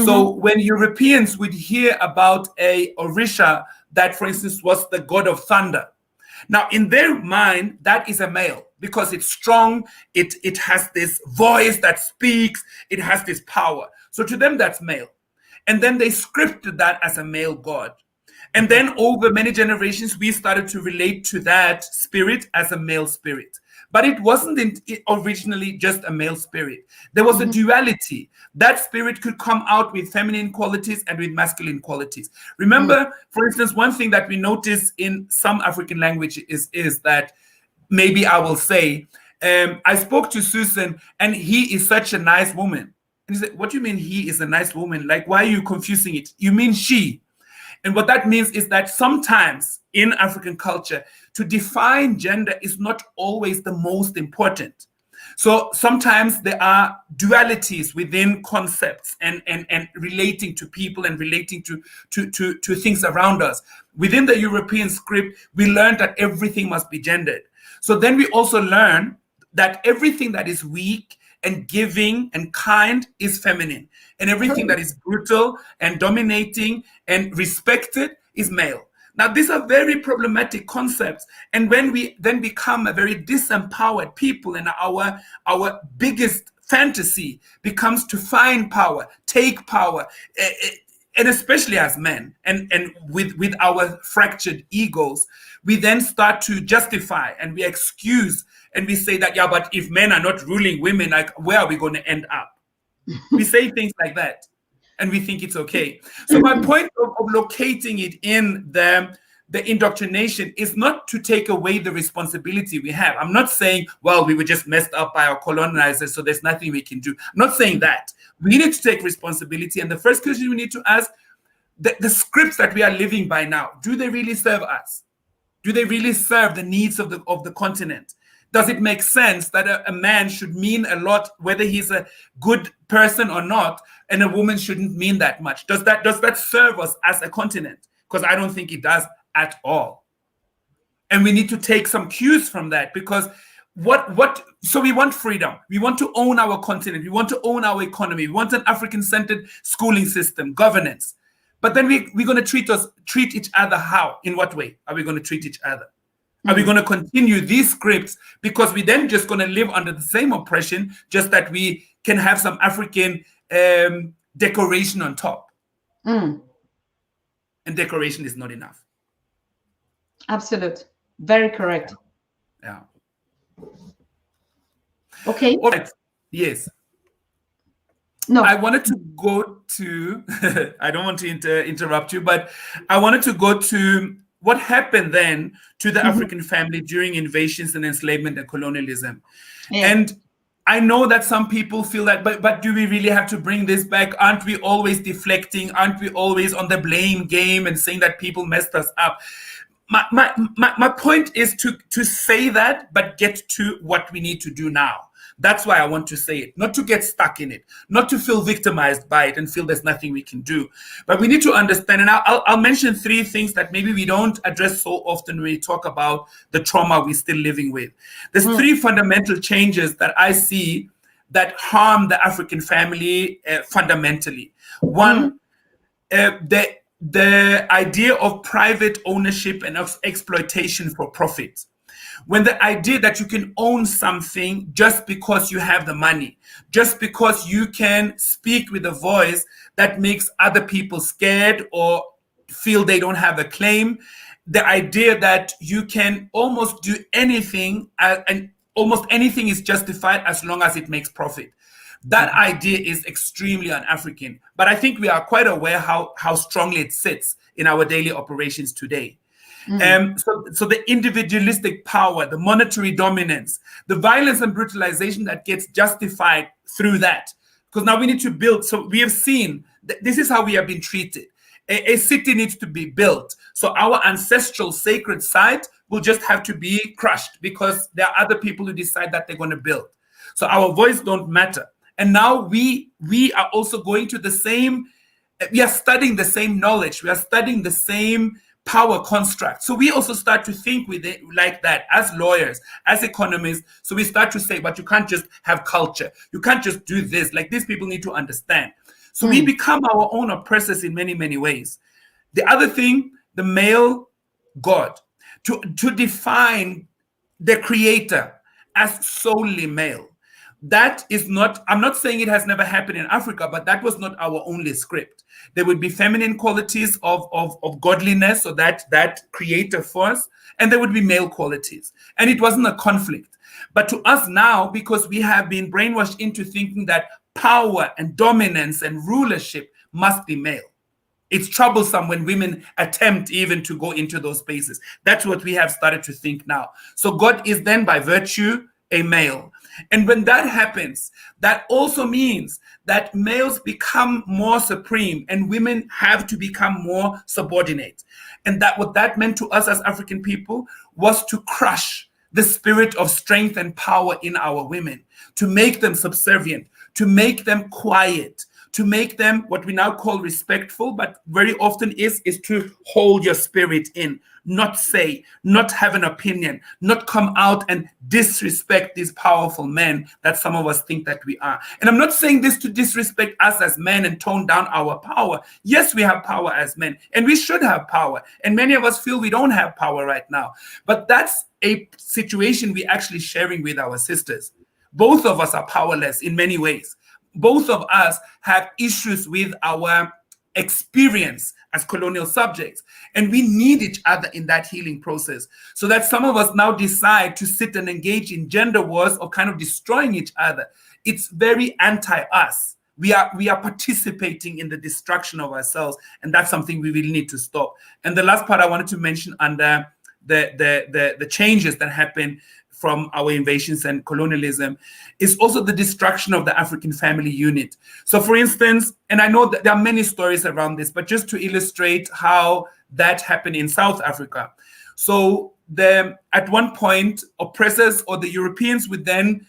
So, when Europeans would hear about a orisha that, for instance, was the god of thunder, now in their mind, that is a male, because it's strong, it has this voice that speaks, it has this power. So to them, that's male. And then they scripted that as a male god. And then over many generations, we started to relate to that spirit as a male spirit. But it wasn't originally just a male spirit. There was a duality. That spirit could come out with feminine qualities and with masculine qualities. Remember, for instance, one thing that we notice in some African languages is that, maybe I will say, I spoke to Susan, and he is such a nice woman. And he said, what do you mean he is a nice woman? Like, why are you confusing it? You mean she. And what that means is that sometimes in African culture, to define gender is not always the most important. So sometimes there are dualities within concepts and relating to people and relating to things around us. Within the European script, we learned that everything must be gendered. So then we also learn that everything that is weak and giving and kind is feminine, and everything that is brutal and dominating and respected is male. Now, these are very problematic concepts. And when we then become a very disempowered people, and our biggest fantasy becomes to find power, take power, and especially as men, and with our fractured egos, we then start to justify and we excuse and we say that, yeah, but if men are not ruling women, like, where are we going to end up? We say things like that, and we think it's okay. So my point of locating it in the indoctrination is not to take away the responsibility we have. I'm not saying, well, we were just messed up by our colonizers, so there's nothing we can do. I'm not saying that. We need to take responsibility. And the first question we need to ask, the scripts that we are living by now, do they really serve us? Do they really serve the needs of the continent? Does it make sense that a man should mean a lot, whether he's a good person or not, and a woman shouldn't mean that much? Does that serve us as a continent? Because I don't think it does at all. And we need to take some cues from that, because so we want freedom. We want to own our continent. We want to own our economy. We want an African-centered schooling system, governance. But then we're going to treat each other how? In what way are we going to treat each other? Are we going to continue these scripts because we then just going to live under the same oppression, just that we can have some African decoration on top? And decoration is not enough. Absolute. Very correct. Yeah. Okay. All right. Yes. No. I wanted to go to, I don't want to interrupt you, but I wanted to go to what happened then to the African family during invasions and enslavement and colonialism. Yeah. And I know that some people feel that, but do we really have to bring this back? Aren't we always deflecting? Aren't we always on the blame game and saying that people messed us up? My point is to say that, but get to what we need to do now. That's why I want to say it, not to get stuck in it, not to feel victimized by it and feel there's nothing we can do. But we need to understand, and I'll mention three things that maybe we don't address so often when we talk about the trauma we're still living with. There's three fundamental changes that I see that harm the African family fundamentally. One, the idea of private ownership and of exploitation for profit. When the idea that you can own something just because you have the money, just because you can speak with a voice that makes other people scared or feel they don't have a claim, the idea that you can almost do anything and almost anything is justified as long as it makes profit. That idea is extremely un-African, but I think we are quite aware how strongly it sits in our daily operations today. So the individualistic power, the monetary dominance, the violence and brutalization that gets justified through that. Because now we need to build. So we have seen this is how we have been treated. A city needs to be built. So our ancestral sacred site will just have to be crushed because there are other people who decide that they're going to build. So our voice don't matter. And now we are also going to the same, we are studying the same knowledge. We are studying the same power construct. So we also start to think with it like that as lawyers, as economists. So we start to say, but you can't just have culture. You can't just do this. Like these people need to understand. So we become our own oppressors in many, many ways. The other thing, the male God, to define the creator as solely male. That is not, I'm not saying it has never happened in Africa, but that was not our only script. There would be feminine qualities of godliness, or that creator force, and there would be male qualities. And it wasn't a conflict. But to us now, because we have been brainwashed into thinking that power and dominance and rulership must be male. It's troublesome when women attempt even to go into those spaces. That's what we have started to think now. So God is then by virtue a male. And when that happens, that also means that males become more supreme and women have to become more subordinate. And that what that meant to us as African people was to crush the spirit of strength and power in our women, to make them subservient, to make them quiet, to make them what we now call respectful, but very often is to hold your spirit in, not say, not have an opinion, not come out and disrespect these powerful men that some of us think that we are. And I'm not saying this to disrespect us as men and tone down our power. Yes, we have power as men, and we should have power. And many of us feel we don't have power right now. But that's a situation we're actually sharing with our sisters. Both of us are powerless in many ways. Both of us have issues with our experience as colonial subjects. And we need each other in that healing process. So that some of us now decide to sit and engage in gender wars or kind of destroying each other. It's very anti-us. We are participating in the destruction of ourselves, and that's something we really need to stop. And the last part I wanted to mention under the changes that happen from our invasions and colonialism is also the destruction of the African family unit. So for instance, and I know that there are many stories around this, but just to illustrate how that happened in South Africa. So at one point, oppressors or the Europeans would then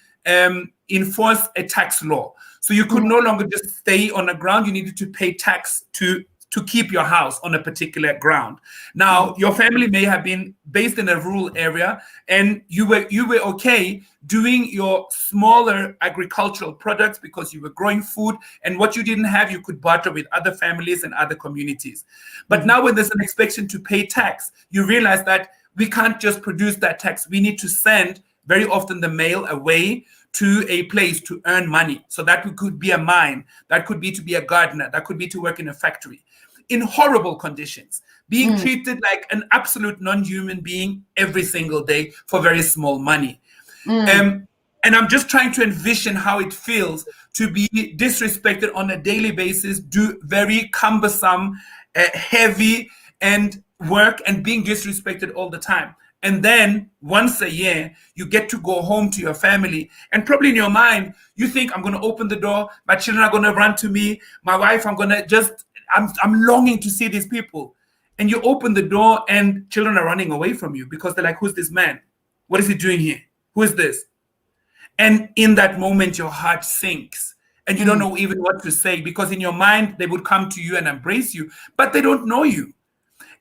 enforce a tax law. So you could no longer just stay on the ground, you needed to pay tax to keep your house on a particular ground. Now, your family may have been based in a rural area, and you were okay doing your smaller agricultural products because you were growing food, and what you didn't have, you could barter with other families and other communities. But now when there's an expectation to pay tax, you realize that we can't just produce that tax. We need to send very often the mail away to a place to earn money. So that could be a mine, that could be to be a gardener, that could be to work in a factory, in horrible conditions, being treated like an absolute non-human being every single day for very small money. And I'm just trying to envision how it feels to be disrespected on a daily basis, do very cumbersome, heavy and work, and being disrespected all the time. And then once a year, you get to go home to your family. And probably in your mind, you think, I'm going to open the door. My children are going to run to me. My wife, I'm longing to see these people. And you open the door and children are running away from you because they're like, who's this man? What is he doing here? Who is this? And in that moment, your heart sinks and you don't know even what to say, because in your mind, they would come to you and embrace you, but they don't know you.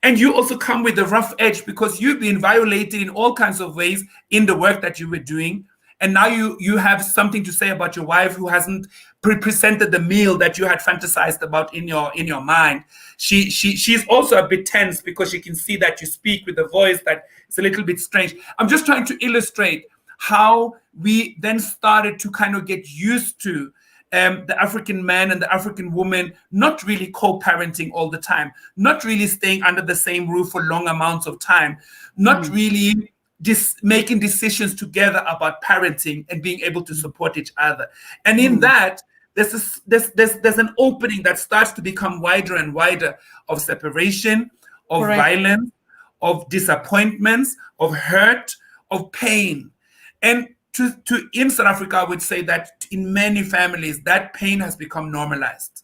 And you also come with a rough edge because you've been violated in all kinds of ways in the work that you were doing. And now you have something to say about your wife who hasn't presented the meal that you had fantasized about in your mind. She's also a bit tense because she can see that you speak with a voice that is a little bit strange. I'm just trying to illustrate how we then started to kind of get used to the African man and the African woman not really co-parenting all the time, not really staying under the same roof for long amounts of time, not really making decisions together about parenting and being able to support each other. And in that, there's an opening that starts to become wider and wider of separation, of violence, of disappointments, of hurt, of pain. And in South Africa, I would say that in many families, that pain has become normalized.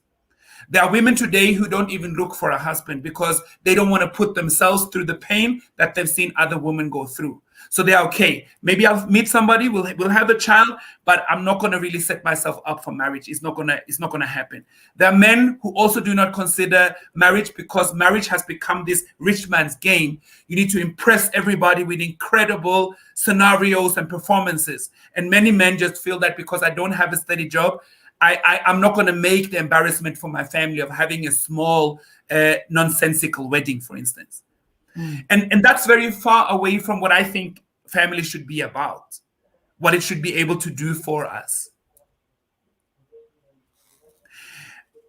There are women today who don't even look for a husband because they don't want to put themselves through the pain that they've seen other women go through. So they're okay. Maybe I'll meet somebody, we'll have a child, but I'm not going to really set myself up for marriage. It's not gonna happen. There are men who also do not consider marriage because marriage has become this rich man's game. You need to impress everybody with incredible scenarios and performances. And many men just feel that because I don't have a steady job, I'm not going to make the embarrassment for my family of having a small, nonsensical wedding, for instance. And that's very far away from what I think family should be about, what it should be able to do for us.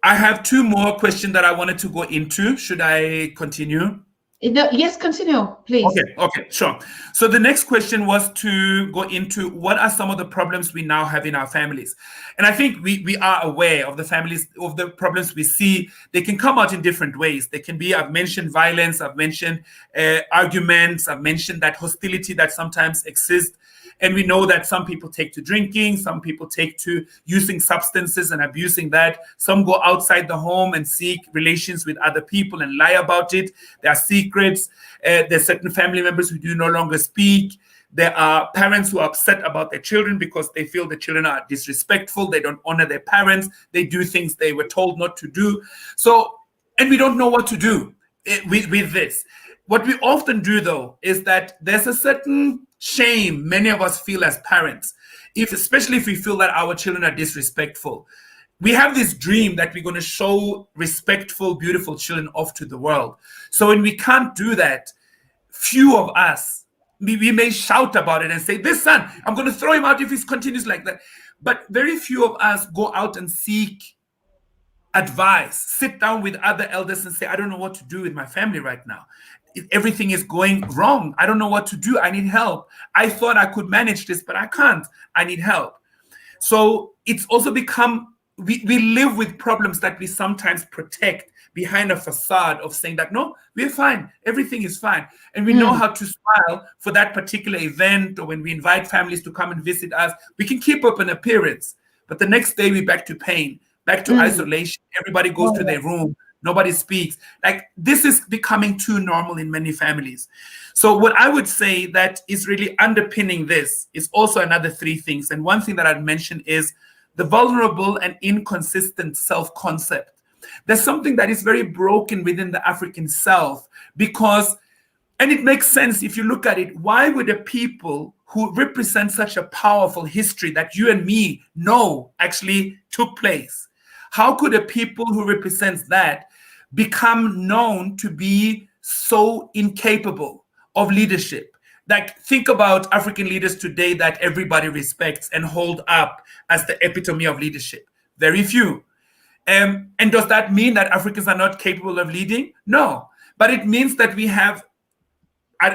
I have two more questions that I wanted to go into. Should I continue? Yes, continue, please. Okay, sure. So the next question was to go into what are some of the problems we now have in our families. And I think we are aware of the families, of the problems we see. They can come out in different ways. They can be, I've mentioned violence, I've mentioned arguments, I've mentioned that hostility that sometimes exists. And we know that some people take to drinking, some people take to using substances and abusing that. Some go outside the home and seek relations with other people and lie about it. There are secrets. There's certain family members who do no longer speak. There are parents who are upset about their children because they feel the children are disrespectful. They don't honor their parents. They do things they were told not to do. So, and we don't know what to do with this. What we often do, though, is that there's a certain shame many of us feel as parents, especially if we feel that our children are disrespectful. We have this dream that we're going to show respectful, beautiful children off to the world. So when we can't do that, few of us, we may shout about it and say, this son, I'm going to throw him out if he continues like that. But very few of us go out and seek advice, sit down with other elders and say, I don't know what to do with my family right now. Everything is going wrong. I don't know what to do. I need help. I thought I could manage this, but I can't. I need help. So it's also become, we live with problems that we sometimes protect behind a facade of saying that, no, we're fine. Everything is fine. And we know how to smile for that particular event, or when we invite families to come and visit us, we can keep up an appearance. But the next day we're back to pain, back to isolation. Everybody goes to their room. Nobody speaks. Like, this is becoming too normal in many families. So what I would say that is really underpinning this is also another three things. And one thing that I'd mention is the vulnerable and inconsistent self-concept. There's something that is very broken within the African self, because, and it makes sense if you look at it, why would a people who represent such a powerful history that you and me know actually took place, how could a people who represents that become known to be so incapable of leadership? Like, think about African leaders today that everybody respects and hold up as the epitome of leadership. Very few. And does that mean that Africans are not capable of leading? No. But it means that we have,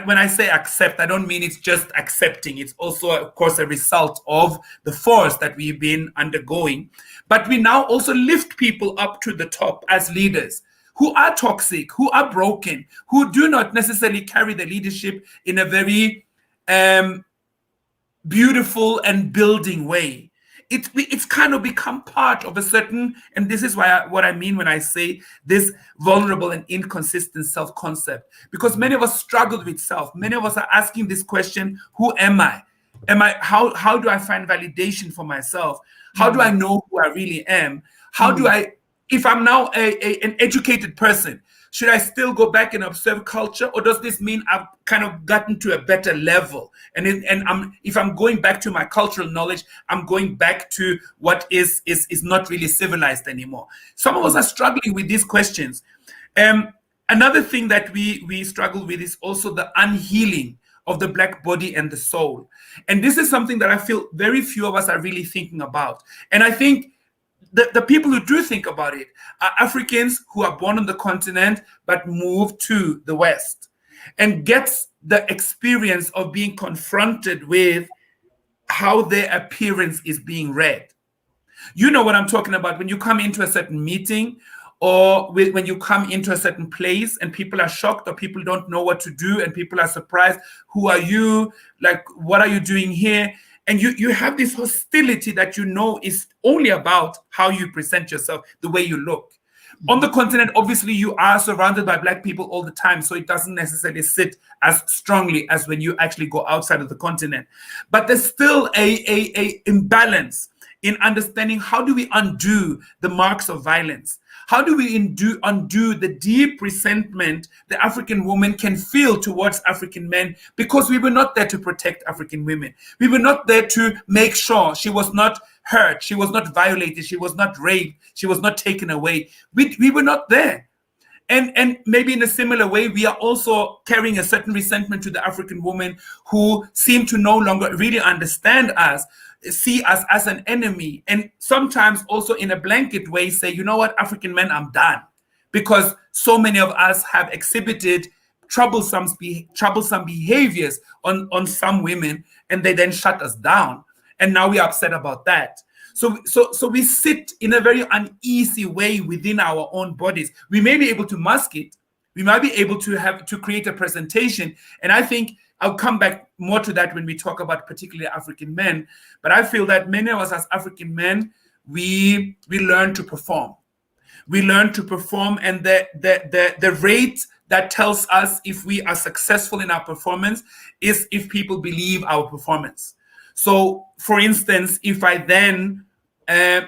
when I say accept, I don't mean it's just accepting. It's also, of course, a result of the force that we've been undergoing. But we now also lift people up to the top as leaders who are toxic, who are broken, who do not necessarily carry the leadership in a very beautiful and building way. It's kind of become part of a certain, and this is what I mean when I say this vulnerable and inconsistent self-concept, because many of us struggle with self. Many of us are asking this question: who am I? How do I find validation for myself? How do I know who I really am? How do I, if I'm now an educated person, should I still go back and observe culture, or does this mean I've kind of gotten to a better level? And if I'm going back to my cultural knowledge, I'm going back to what is not really civilized anymore. Some of us are struggling with these questions. Another thing that we struggle with is also the unhealing of the Black body and the soul. And this is something that I feel very few of us are really thinking about. And I think the people who do think about it are Africans who are born on the continent but move to the West and gets the experience of being confronted with how their appearance is being read. You know what I'm talking about when you come into a certain meeting, or when you come into a certain place and people are shocked, or people don't know what to do, and people are surprised. Who are you? Like, what are you doing here? And you have this hostility that you know is only about how you present yourself, the way you look. On the continent, obviously, you are surrounded by Black people all the time, so it doesn't necessarily sit as strongly as when you actually go outside of the continent. But there's still a imbalance in understanding, how do we undo the marks of violence? How do we undo the deep resentment the African woman can feel towards African men? Because we were not there to protect African women. We were not there to make sure she was not hurt, she was not violated, she was not raped, she was not taken away. We were not there. And maybe in a similar way, we are also carrying a certain resentment to the African woman who seem to no longer really understand us, see us as an enemy, and sometimes also in a blanket way say, you know what, African men, I'm done. Because so many of us have exhibited troublesome behaviors on some women, and they then shut us down. And now we are upset about that. So we sit in a very uneasy way within our own bodies. We may be able to mask it. We might be able to create a presentation. And I think I'll come back more to that when we talk about particularly African men. But I feel that many of us as African men, we learn to perform. We learn to perform, and the rate that tells us if we are successful in our performance is if people believe our performance. So, for instance, if I then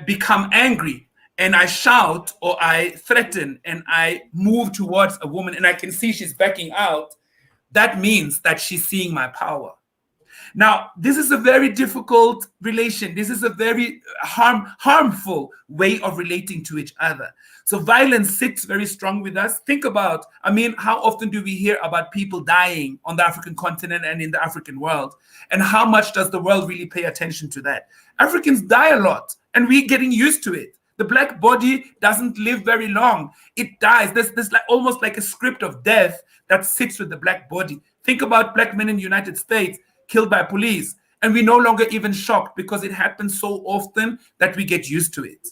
become angry and I shout or I threaten and I move towards a woman and I can see she's backing out, that means that she's seeing my power. Now, this is a very difficult relation. This is a very harmful way of relating to each other. So violence sits very strong with us. Think about, how often do we hear about people dying on the African continent and in the African world? And how much does the world really pay attention to that? Africans die a lot, and we're getting used to it. The black body doesn't live very long. It dies. There's like almost like a script of death that sits with the black body. Think about black men in the United States killed by police, and we're no longer even shocked because it happens so often that we get used to it.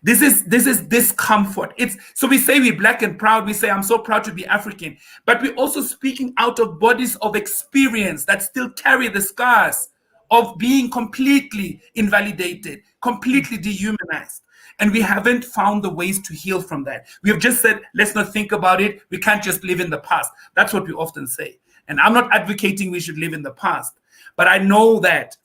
This is discomfort. It's so we say we're black and proud. We say I'm so proud to be African, but we're also speaking out of bodies of experience that still carry the scars of being completely invalidated, completely dehumanized. And we haven't found the ways to heal from that. We have just said, let's not think about it. We can't just live in the past. That's what we often say. And I'm not advocating we should live in the past, but I know that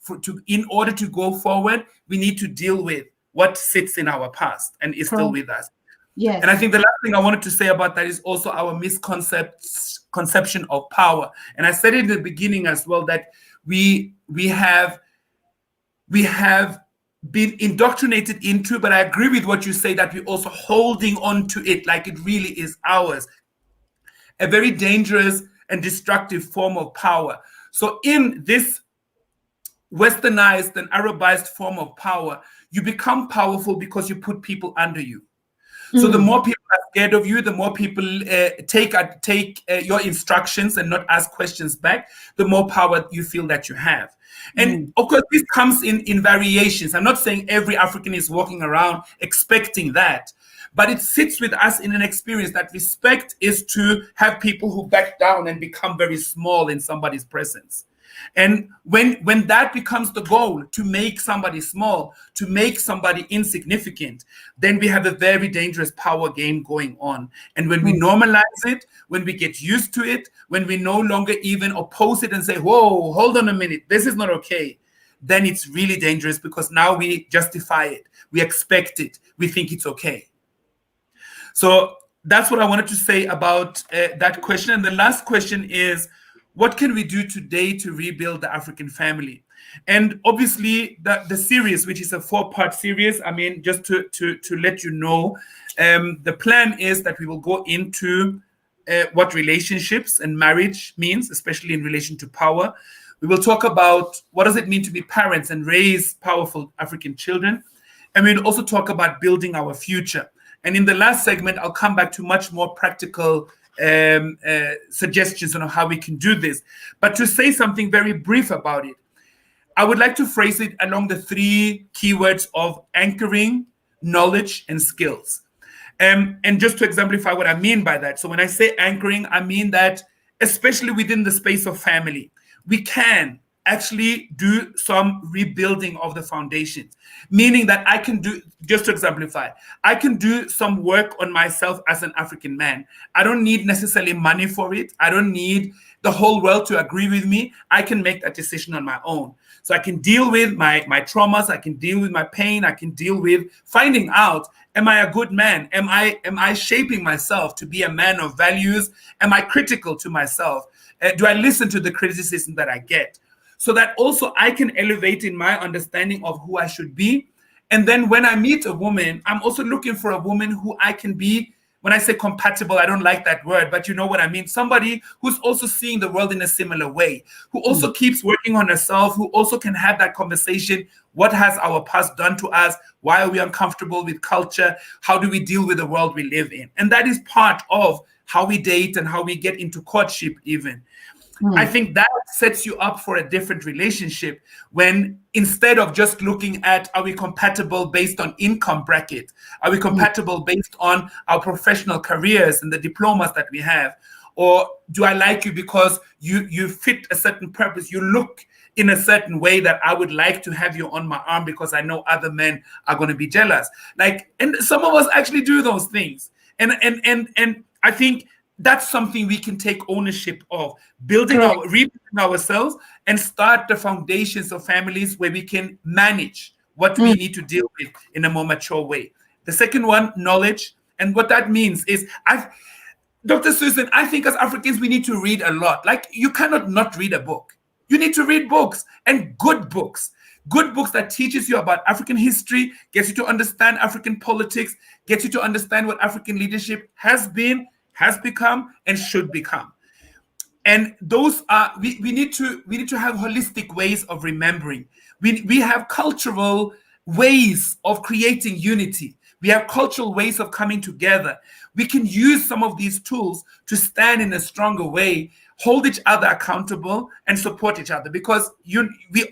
in order to go forward, we need to deal with what sits in our past and is still with us. Yes. And I think the last thing I wanted to say about that is also our misconception of power. And I said it in the beginning as well, that we have been indoctrinated into, but I agree with what you say, that we're also holding on to it like it really is ours. A very dangerous and destructive form of power. So in this westernized and Arabized form of power, you become powerful because you put people under you. So the more people are scared of you, the more people take your instructions and not ask questions back, the more power you feel that you have. And of course, this comes in variations. I'm not saying every African is walking around expecting that, but it sits with us in an experience that respect is to have people who back down and become very small in somebody's presence. And when that becomes the goal, to make somebody small, to make somebody insignificant, then we have a very dangerous power game going on. And when we normalize it, when we get used to it, when we no longer even oppose it and say, whoa, hold on a minute, this is not okay, then it's really dangerous, because now we justify it, we expect it, we think it's okay. So that's what I wanted to say about that question. And the last question is, what can we do today to rebuild the African family? And obviously, the series, which is a 4-part series, I mean, just to let you know, the plan is that we will go into what relationships and marriage means, especially in relation to power. We will talk about what does it mean to be parents and raise powerful African children. And we'll also talk about building our future. And in the last segment, I'll come back to much more practical suggestions on how we can do this. But to say something very brief about it, I would like to phrase it along the 3 keywords of anchoring, knowledge, and skills. And just to exemplify what I mean by that. So when I say anchoring, I mean that especially within the space of family, we can actually do some rebuilding of the foundations, meaning that I can do, just to exemplify, I can do some work on myself as an African man. I don't need necessarily money for it. I don't need the whole world to agree with me. I can make that decision on my own. So I can deal with my traumas. I can deal with my pain. I can deal with finding out, am I a good man? Am I shaping myself to be a man of values? Am I critical to myself? Do I listen to the criticism that I get? So that also I can elevate in my understanding of who I should be. And then when I meet a woman, I'm also looking for a woman who I can be, when I say compatible, I don't like that word, but you know what I mean. Somebody who's also seeing the world in a similar way, who also keeps working on herself, who also can have that conversation. What has our past done to us? Why are we uncomfortable with culture? How do we deal with the world we live in? And that is part of how we date and how we get into courtship even. I think that sets you up for a different relationship, when instead of just looking at, are we compatible based on income bracket? Are we compatible based on our professional careers and the diplomas that we have? Or do I like you because you fit a certain purpose? You look in a certain way that I would like to have you on my arm because I know other men are going to be jealous. And some of us actually do those things. And I think that's something we can take ownership of, rebuilding ourselves, and start the foundations of families where we can manage what we need to deal with in a more mature way. The second one, knowledge. And what that means is, Dr. Susan, I think as Africans, we need to read a lot. Like, you cannot not read a book. You need to read books, and good books. Good books that teaches you about African history, gets you to understand African politics, gets you to understand what African leadership has been, has become, and should become. And those are, we need to have holistic ways of remembering. We have cultural ways of creating unity. We have cultural ways of coming together. We can use some of these tools to stand in a stronger way, hold each other accountable, and support each other. Because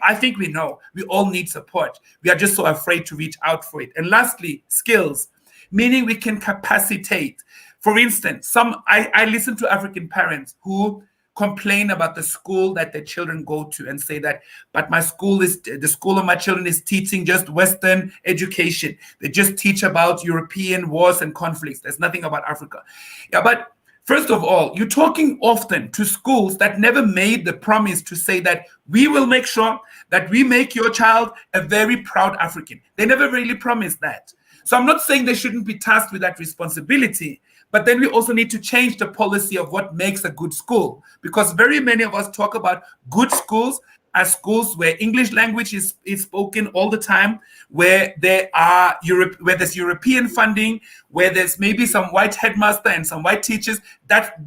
I think we know we all need support. We are just so afraid to reach out for it. And lastly, skills, meaning we can capacitate. For instance, I listen to African parents who complain about the school that their children go to and say that, but the school of my children is teaching just Western education. They just teach about European wars and conflicts. There's nothing about Africa. Yeah, but first of all, you're talking often to schools that never made the promise to say that we will make sure that we make your child a very proud African. They never really promised that. So I'm not saying they shouldn't be tasked with that responsibility, but then we also need to change the policy of what makes a good school, because very many of us talk about good schools as schools where English language is spoken all the time, where where there's European funding, where there's maybe some white headmaster and some white teachers.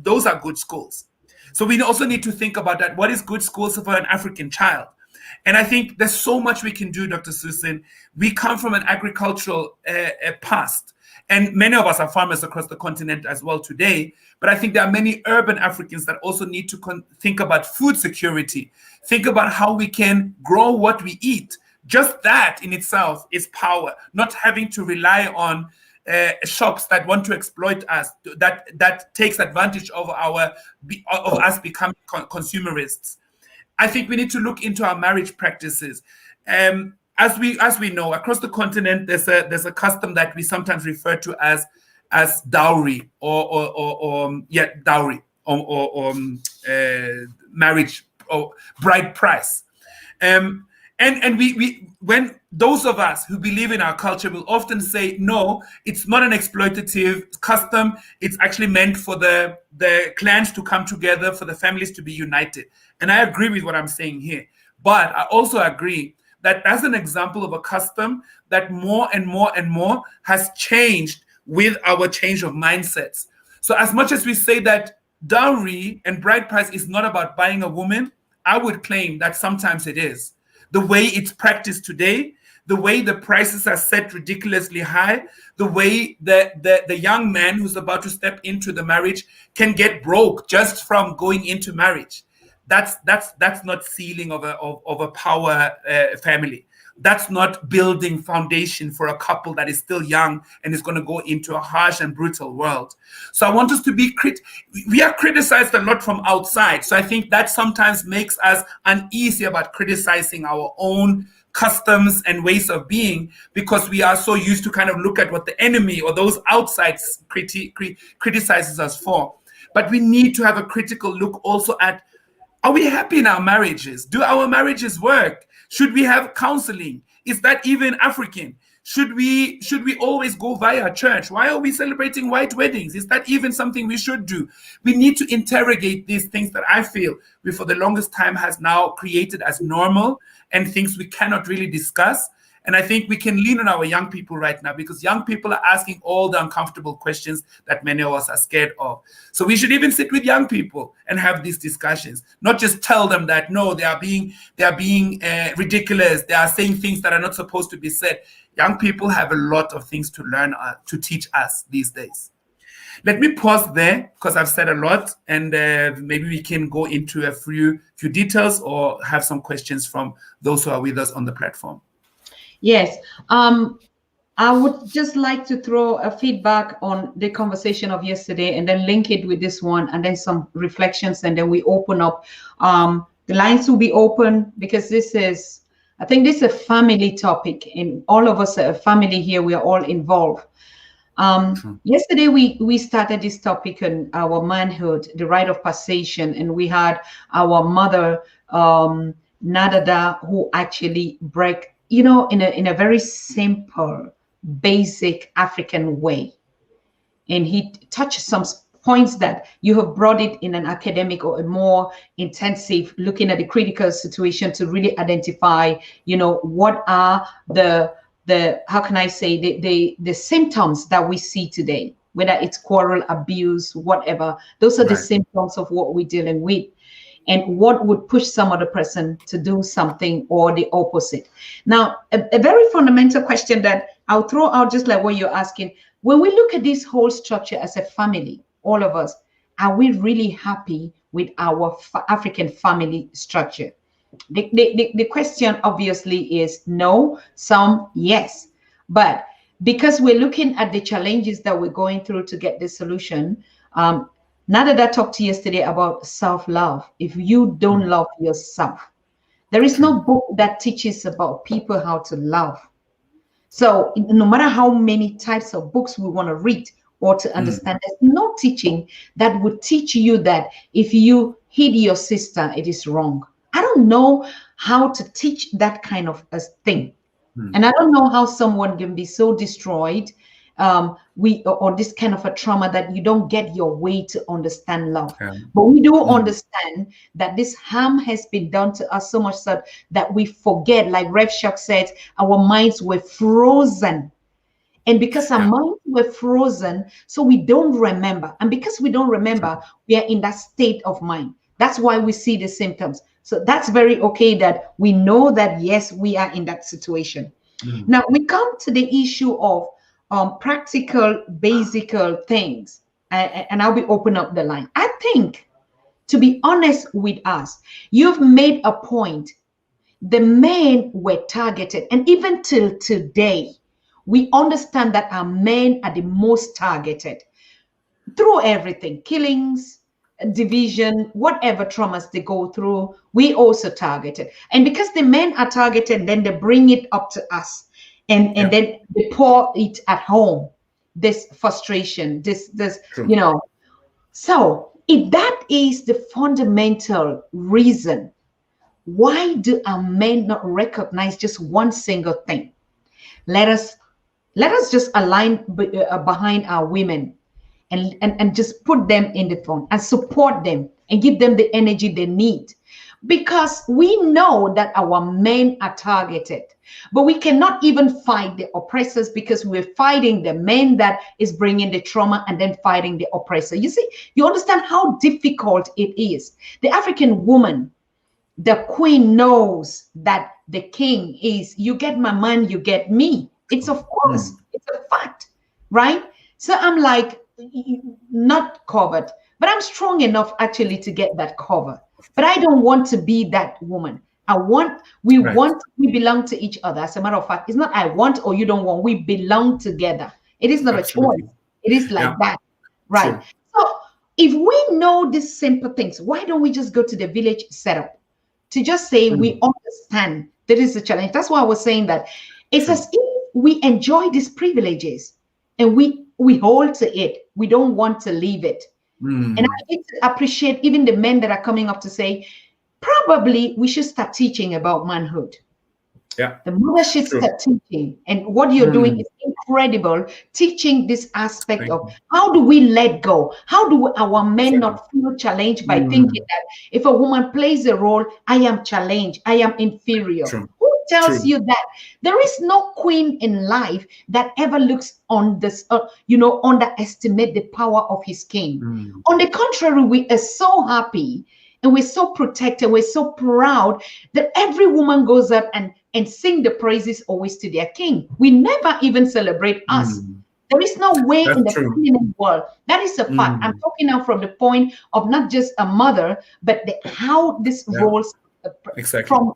Those are good schools. So we also need to think about that. What is good schools for an African child? And I think there's so much we can do, Dr. Susan. We come from an agricultural past. And many of us are farmers across the continent as well today. But I think there are many urban Africans that also need to think about food security, think about how we can grow what we eat. Just that in itself is power, not having to rely on shops that want to exploit us, that takes advantage of us becoming consumerists. I think we need to look into our marriage practices. As we know, across the continent, there's a custom that we sometimes refer to as dowry or marriage or bride price. And we when those of us who believe in our culture will often say, no, it's not an exploitative custom. It's actually meant for the clans to come together, for the families to be united. And I agree with what I'm saying here. But I also agree that that's an example of a custom that more and more and more has changed with our change of mindsets. So as much as we say that dowry and bride price is not about buying a woman, I would claim that sometimes it is. The way it's practiced today, the way the prices are set ridiculously high, the way the young man who's about to step into the marriage can get broke just from going into marriage. That's not sealing of a power family. That's not building foundation for a couple that is still young and is going to go into a harsh and brutal world. So I want us to be we are criticized a lot from outside. So I think that sometimes makes us uneasy about criticizing our own customs and ways of being, because we are so used to kind of look at what the enemy or those outside criticizes us for. But we need to have a critical look also at, are we happy in our marriages? Do our marriages work? Should we have counseling? Is that even African? Should we always go via church? Why are we celebrating white weddings? Is that even something we should do? We need to interrogate these things that I feel we for the longest time has now created as normal and things we cannot really discuss. And I think we can lean on our young people right now, because young people are asking all the uncomfortable questions that many of us are scared of. So we should even sit with young people and have these discussions, not just tell them that, no, they are being ridiculous. They are saying things that are not supposed to be said. Young people have a lot of things to learn, to teach us these days. Let me pause there, because I've said a lot, and maybe we can go into a few details or have some questions from those who are with us on the platform. Yes, I would just like to throw a feedback on the conversation of yesterday and then link it with this one, and then some reflections, and then we open up. The lines will be open, because I think this is a family topic, and all of us are a family here. We are all involved. Yesterday, we started this topic on our manhood, the rite of passation, and we had our mother, Nadada, who actually in a very simple, basic African way. And he touched some points that you have brought it in an academic or a more intensive, looking at the critical situation to really identify, what are the how can I say, the symptoms that we see today, whether it's quarrel, abuse, whatever. Those are the symptoms of what we're dealing with. and what would push some other person to do something or the opposite. Now, a very fundamental question that I'll throw out, just like what you're asking, when we look at this whole structure as a family, all of us, are we really happy with our African family structure? The question obviously is no, some yes. But because we're looking at the challenges that we're going through to get the solution, now that I talked to you yesterday about self-love, if you don't love yourself, there is no book that teaches about people how to love. So no matter how many types of books we want to read or to understand, there's no teaching that would teach you that if you hit your sister, it is wrong. I don't know how to teach that kind of a thing. And I don't know how someone can be so destroyed or this kind of a trauma that you don't get your way to understand love. But we do understand that this harm has been done to us so much so that we forget, like Rev Shock said, our minds were frozen. And because our minds were frozen, so we don't remember. And because we don't remember, we are in that state of mind. That's why we see the symptoms. So that's very okay that we know that, yes, we are in that situation. Now, we come to the issue of practical, basic things. And I'll be open up the line. I think, to be honest with us, you've made a point. The men were targeted. And even till today, we understand that our men are the most targeted through everything, killings, division, whatever traumas they go through, we also targeted. And because the men are targeted, then they bring it up to us and then they pour it at home, this frustration, this you know. So if that is the fundamental reason, why do our men not recognize just one single thing? Let us just align behind our women and just put them in the front and support them and give them the energy they need. Because we know that our men are targeted, but we cannot even fight the oppressors because we're fighting the men that is bringing the trauma and then fighting the oppressor. You see, you understand how difficult it is. The African woman, the queen, knows that the king is, you get my man, you get me. It's of course, it's a fact, right? So I'm like, not covered, but I'm strong enough actually to get that cover. But I don't want to be that woman. We belong to each other. As a matter of fact, it's not I want or you don't want. We belong together. It is not a choice. It is like that, right? Sure. So if we know these simple things, why don't we just go to the village setup to just say we understand that is a challenge? That's why I was saying that it's as if we enjoy these privileges and we hold to it. We don't want to leave it. And I need to appreciate even the men that are coming up to say, probably we should start teaching about manhood. The mother should start teaching. And what you're doing is incredible, teaching this aspect of how do we let go? How do our men not feel challenged by thinking that if a woman plays a role, I am challenged, I am inferior. Who tells you that? There is no queen in life that ever looks on this, underestimate the power of his king. On the contrary, we are so happy and we're so protected, we're so proud that every woman goes up and sing the praises always to their king. We never even celebrate us. There is no way in the feminine world. That is a fact. I'm talking now from the point of not just a mother, but how this rolls from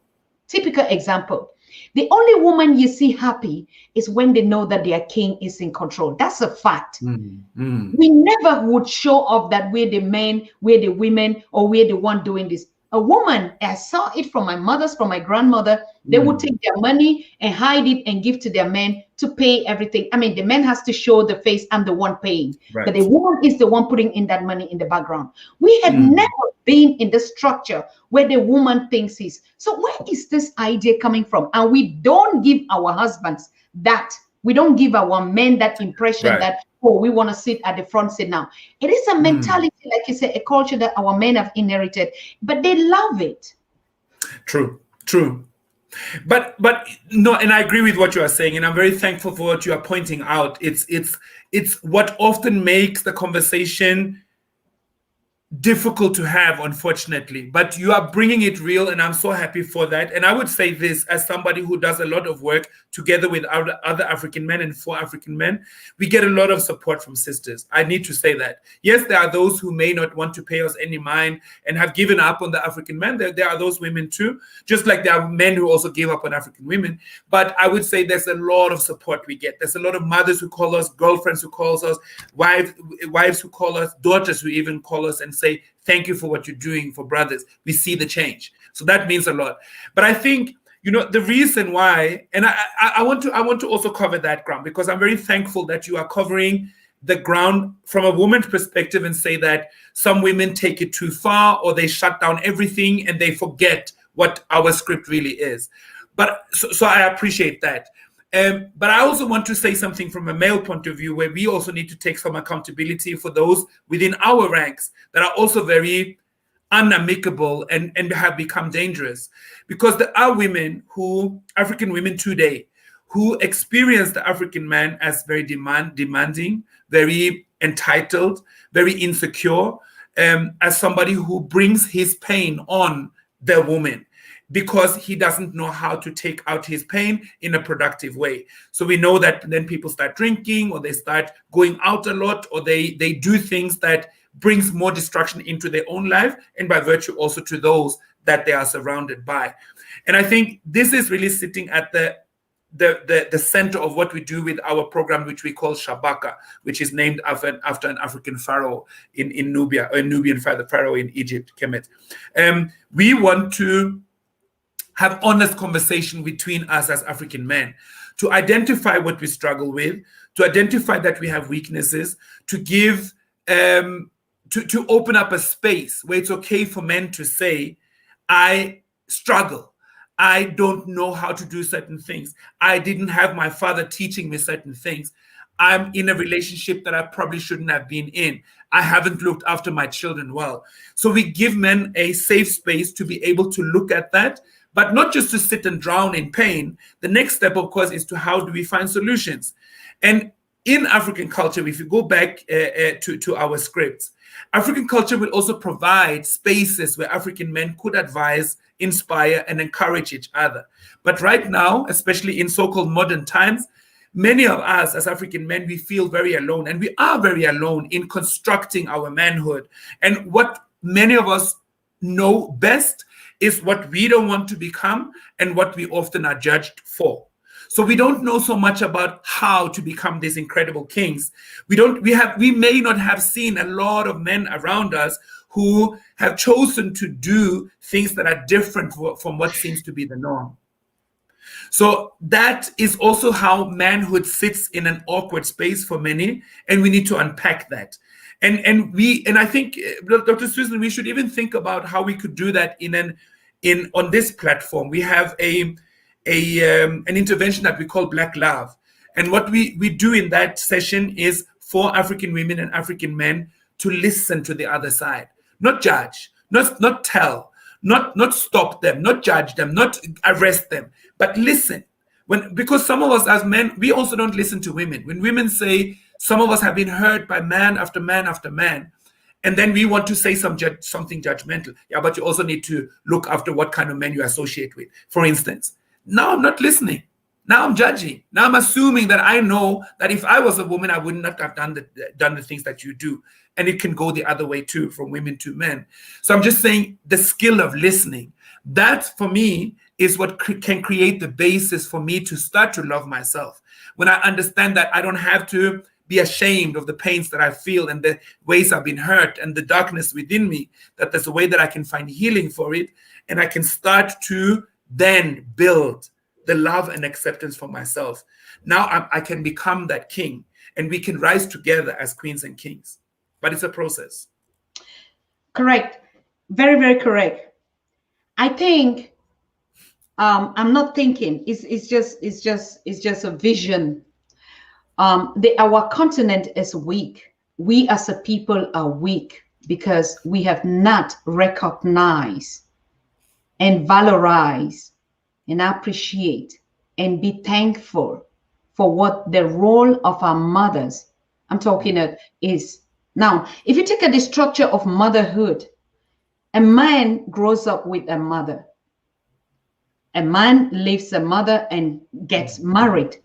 typical example. The only woman you see happy is when they know that their king is in control. That's a fact. We never would show off that we're the men, we're the women, or we're the one doing this. A woman, I saw it from my mother's, from my grandmother, they would take their money and hide it and give to their men to pay everything. I mean, the man has to show the face, I'm the one paying. But the woman is the one putting in that money in the background. We had never been in the structure where the woman thinks is. So where is this idea coming from? And we don't give our husbands that. We don't give our men that impression that, oh, we want to sit at the front seat now. It is a mentality, like you said, a culture that our men have inherited, but they love it. True. But no, and I agree with what you are saying, and I'm very thankful for what you are pointing out. It's what often makes the conversation difficult to have, unfortunately, but you are bringing it real, and I'm so happy for that. And I would say this as somebody who does a lot of work together with other African men and for African men, we get a lot of support from sisters. I need to say that. Yes, there are those who may not want to pay us any mind and have given up on the African men. There are those women too, just like there are men who also gave up on African women. But I would say there's a lot of support we get. There's a lot of mothers who call us, girlfriends who call us, wives who call us, daughters who even call us and say, thank you for what you're doing for brothers. We see the change. So that means a lot. But I think, the reason why, and I want to also cover that ground, because I'm very thankful that you are covering the ground from a woman's perspective and say that some women take it too far, or they shut down everything and they forget what our script really is. But so I appreciate that. But I also want to say something from a male point of view, where we also need to take some accountability for those within our ranks that are also very unamicable and have become dangerous. Because there are African women today, who experience the African man as very demanding, very entitled, very insecure, as somebody who brings his pain on the woman, because he doesn't know how to take out his pain in a productive way. So we know that then people start drinking, or they start going out a lot, or they do things that brings more destruction into their own life, and by virtue also to those that they are surrounded by. And I think this is really sitting at the center of what we do with our program, which we call Shabaka, which is named after an African pharaoh in Nubia, or Nubian pharaoh in Egypt, Kemet. We want to have honest conversation between us as African men, to identify what we struggle with, to identify that we have weaknesses, to give, to open up a space where it's okay for men to say, I struggle. I don't know how to do certain things. I didn't have my father teaching me certain things. I'm in a relationship that I probably shouldn't have been in. I haven't looked after my children well. So we give men a safe space to be able to look at that, but not just to sit and drown in pain. The next step, of course, is to how do we find solutions? And in African culture, if you go back to our scripts, African culture will also provide spaces where African men could advise, inspire, and encourage each other. But right now, especially in so-called modern times, many of us as African men, we feel very alone, and we are very alone in constructing our manhood. And what many of us know best is what we don't want to become and what we often are judged for. So we don't know so much about how to become these incredible kings. We may not have seen a lot of men around us who have chosen to do things that are different from what seems to be the norm. So that is also how manhood sits in an awkward space for many, and we need to unpack that. And I think, Dr. Susan, we should even think about how we could do that on this platform. We have an intervention that we call Black Love. And what we do in that session is for African women and African men to listen to the other side, not judge, not tell, not stop them, not judge them, not arrest them, but listen. Because some of us as men, we also don't listen to women. When women say, some of us have been hurt by man after man after man, and then we want to say something judgmental. Yeah, but you also need to look after what kind of men you associate with. For instance, now I'm not listening. Now I'm judging. Now I'm assuming that I know that if I was a woman, I would not have done the things that you do. And it can go the other way too, from women to men. So I'm just saying the skill of listening, that for me is what can create the basis for me to start to love myself. When I understand that I don't have to be ashamed of the pains that I feel and the ways I've been hurt and the darkness within me, that there's a way that I can find healing for it. And I can start to then build the love and acceptance for myself. Now I can become that king, and we can rise together as queens and kings. But it's a process. Correct. Very, very correct. I think I'm not thinking. It's just a vision. Our continent is weak. We as a people are weak because we have not recognized and valorize and appreciate and be thankful for what the role of our mothers, I'm talking of, is Now, if you take the structure of motherhood, a man grows up with a mother. A man leaves a mother and gets married.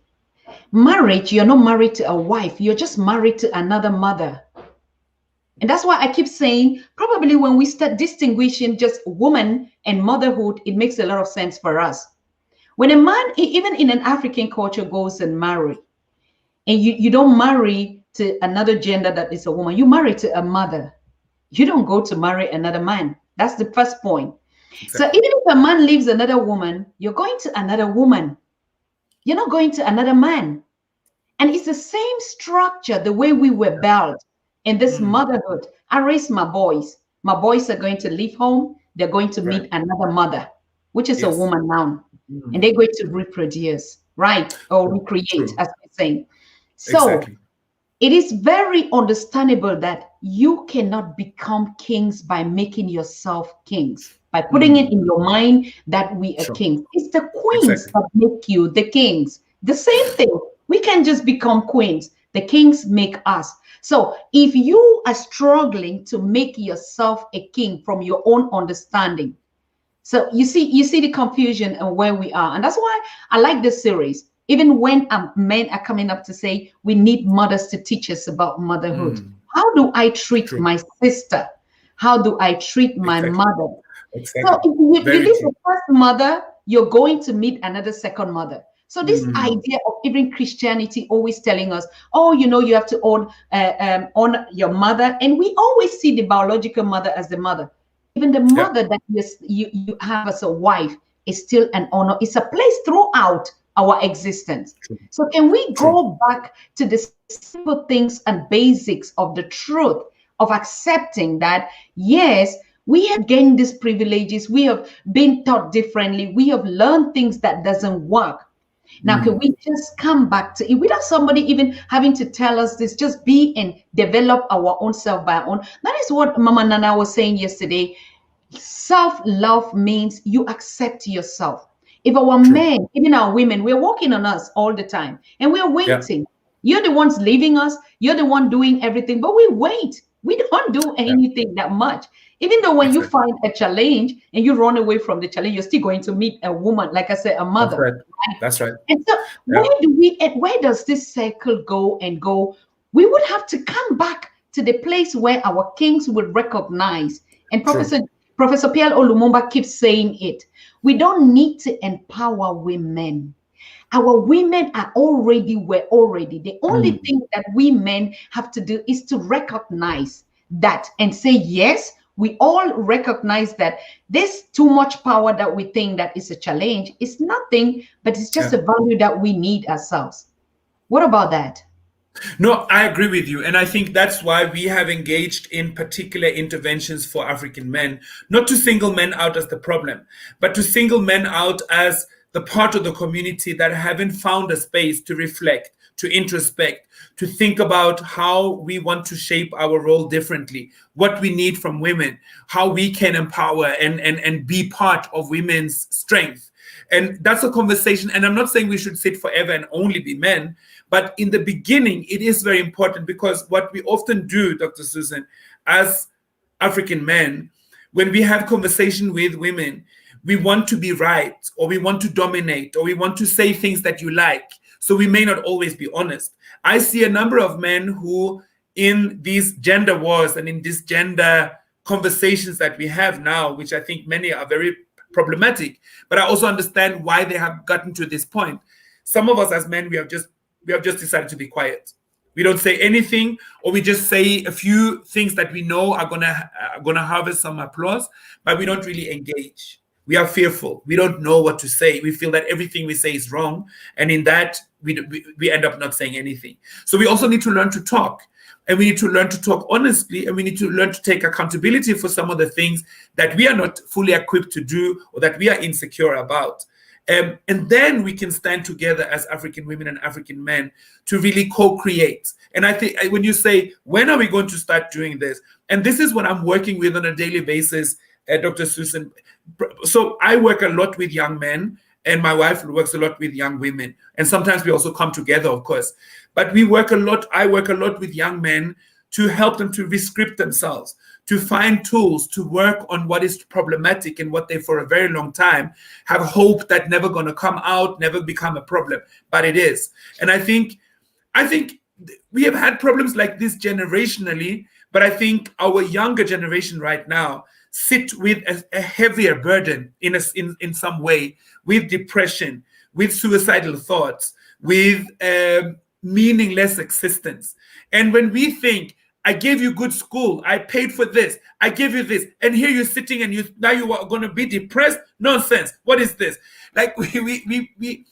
Marriage, you're not married to a wife, you're just married to another mother. And that's why I keep saying, probably when we start distinguishing just woman and motherhood, it makes a lot of sense for us. When a man, even in an African culture, goes and marry, and you don't marry to another gender that is a woman, you marry to a mother. You don't go to marry another man. That's the first point. Exactly. So even if a man leaves another woman, you're going to another woman. You're not going to another man. And it's the same structure, the way we were built in this motherhood. I raised my boys. My boys are going to leave home. They're going to meet another mother, which is a woman now. And they're going to reproduce, right? Or recreate, as we're saying. So it is very understandable that you cannot become kings by making yourself kings, by putting it in your mind that we are kings. It's the queens that make you the kings. The same thing. We can just become queens. The kings make us. So if you are struggling to make yourself a king from your own understanding, so you see the confusion and where we are. And that's why I like this series. Even when men are coming up to say, we need mothers to teach us about motherhood. How do I treat my sister? How do I treat my mother? So if you leave the first mother, you're going to meet another second mother. So this idea of even Christianity always telling us, oh, you have to honor your mother. And we always see the biological mother as the mother. Even the mother that you have as a wife is still an honor. It's a place throughout our existence. So can we go back to the simple things and basics of the truth of accepting that, yes, we have gained these privileges. We have been taught differently. We have learned things that doesn't work. Now, can we just come back to it without somebody even having to tell us this? Just be and develop our own self by our own. That is what Mama Nana was saying yesterday. Self-love means you accept yourself. If our men, even our women, we're working on us all the time and we're waiting. You're the ones leaving us. You're the one doing everything, but we wait. We don't do anything that much. Even though when you find a challenge and you run away from the challenge, you're still going to meet a woman, like I said, a mother. That's right. And so where does this cycle go and go? We would have to come back to the place where our kings would recognize. And Professor Pierre Olumumba keeps saying it. We don't need to empower women. Our women are already. The only thing that we men have to do is to recognize that and say, yes, we all recognize that this too much power that we think that is a challenge is nothing, but it's just a value that we need ourselves. What about that? No, I agree with you. And I think that's why we have engaged in particular interventions for African men, not to single men out as the problem, but to single men out as the part of the community that haven't found a space to reflect, to introspect, to think about how we want to shape our role differently, what we need from women, how we can empower and be part of women's strength. And that's a conversation. And I'm not saying we should sit forever and only be men, but in the beginning, it is very important, because what we often do, Dr. Susan, as African men, when we have conversation with women, we want to be right, or we want to dominate, or we want to say things that you like. So we may not always be honest. I see a number of men who, in these gender wars and in these gender conversations that we have now, which I think many are very problematic, but I also understand why they have gotten to this point. Some of us as men, we have just decided to be quiet. We don't say anything, or we just say a few things that we know are gonna harvest some applause, but we don't really engage. We are fearful. We don't know what to say. We feel that everything we say is wrong, and in that we end up not saying anything. So we also need to learn to talk, and we need to learn to talk honestly, and we need to learn to take accountability for some of the things that we are not fully equipped to do, or that we are insecure about. And then we can stand together as African women and African men to really co-create. And I think when you say, when are we going to start doing this? And this is what I'm working with on a daily basis, Dr. Susan. So I work a lot with young men, and my wife works a lot with young women. And sometimes we also come together, of course. But I work a lot with young men to help them to rescript themselves, to find tools to work on what is problematic and what they for a very long time have hope that never going to come out, never become a problem, but it is. And I think we have had problems like this generationally, but I think our younger generation right now sit with a heavier burden in some way, with depression, with suicidal thoughts, with meaningless existence. And when we think, I gave you good school, I paid for this, I gave you this, and here you're sitting and now you are going to be depressed? Nonsense. What is this? Like we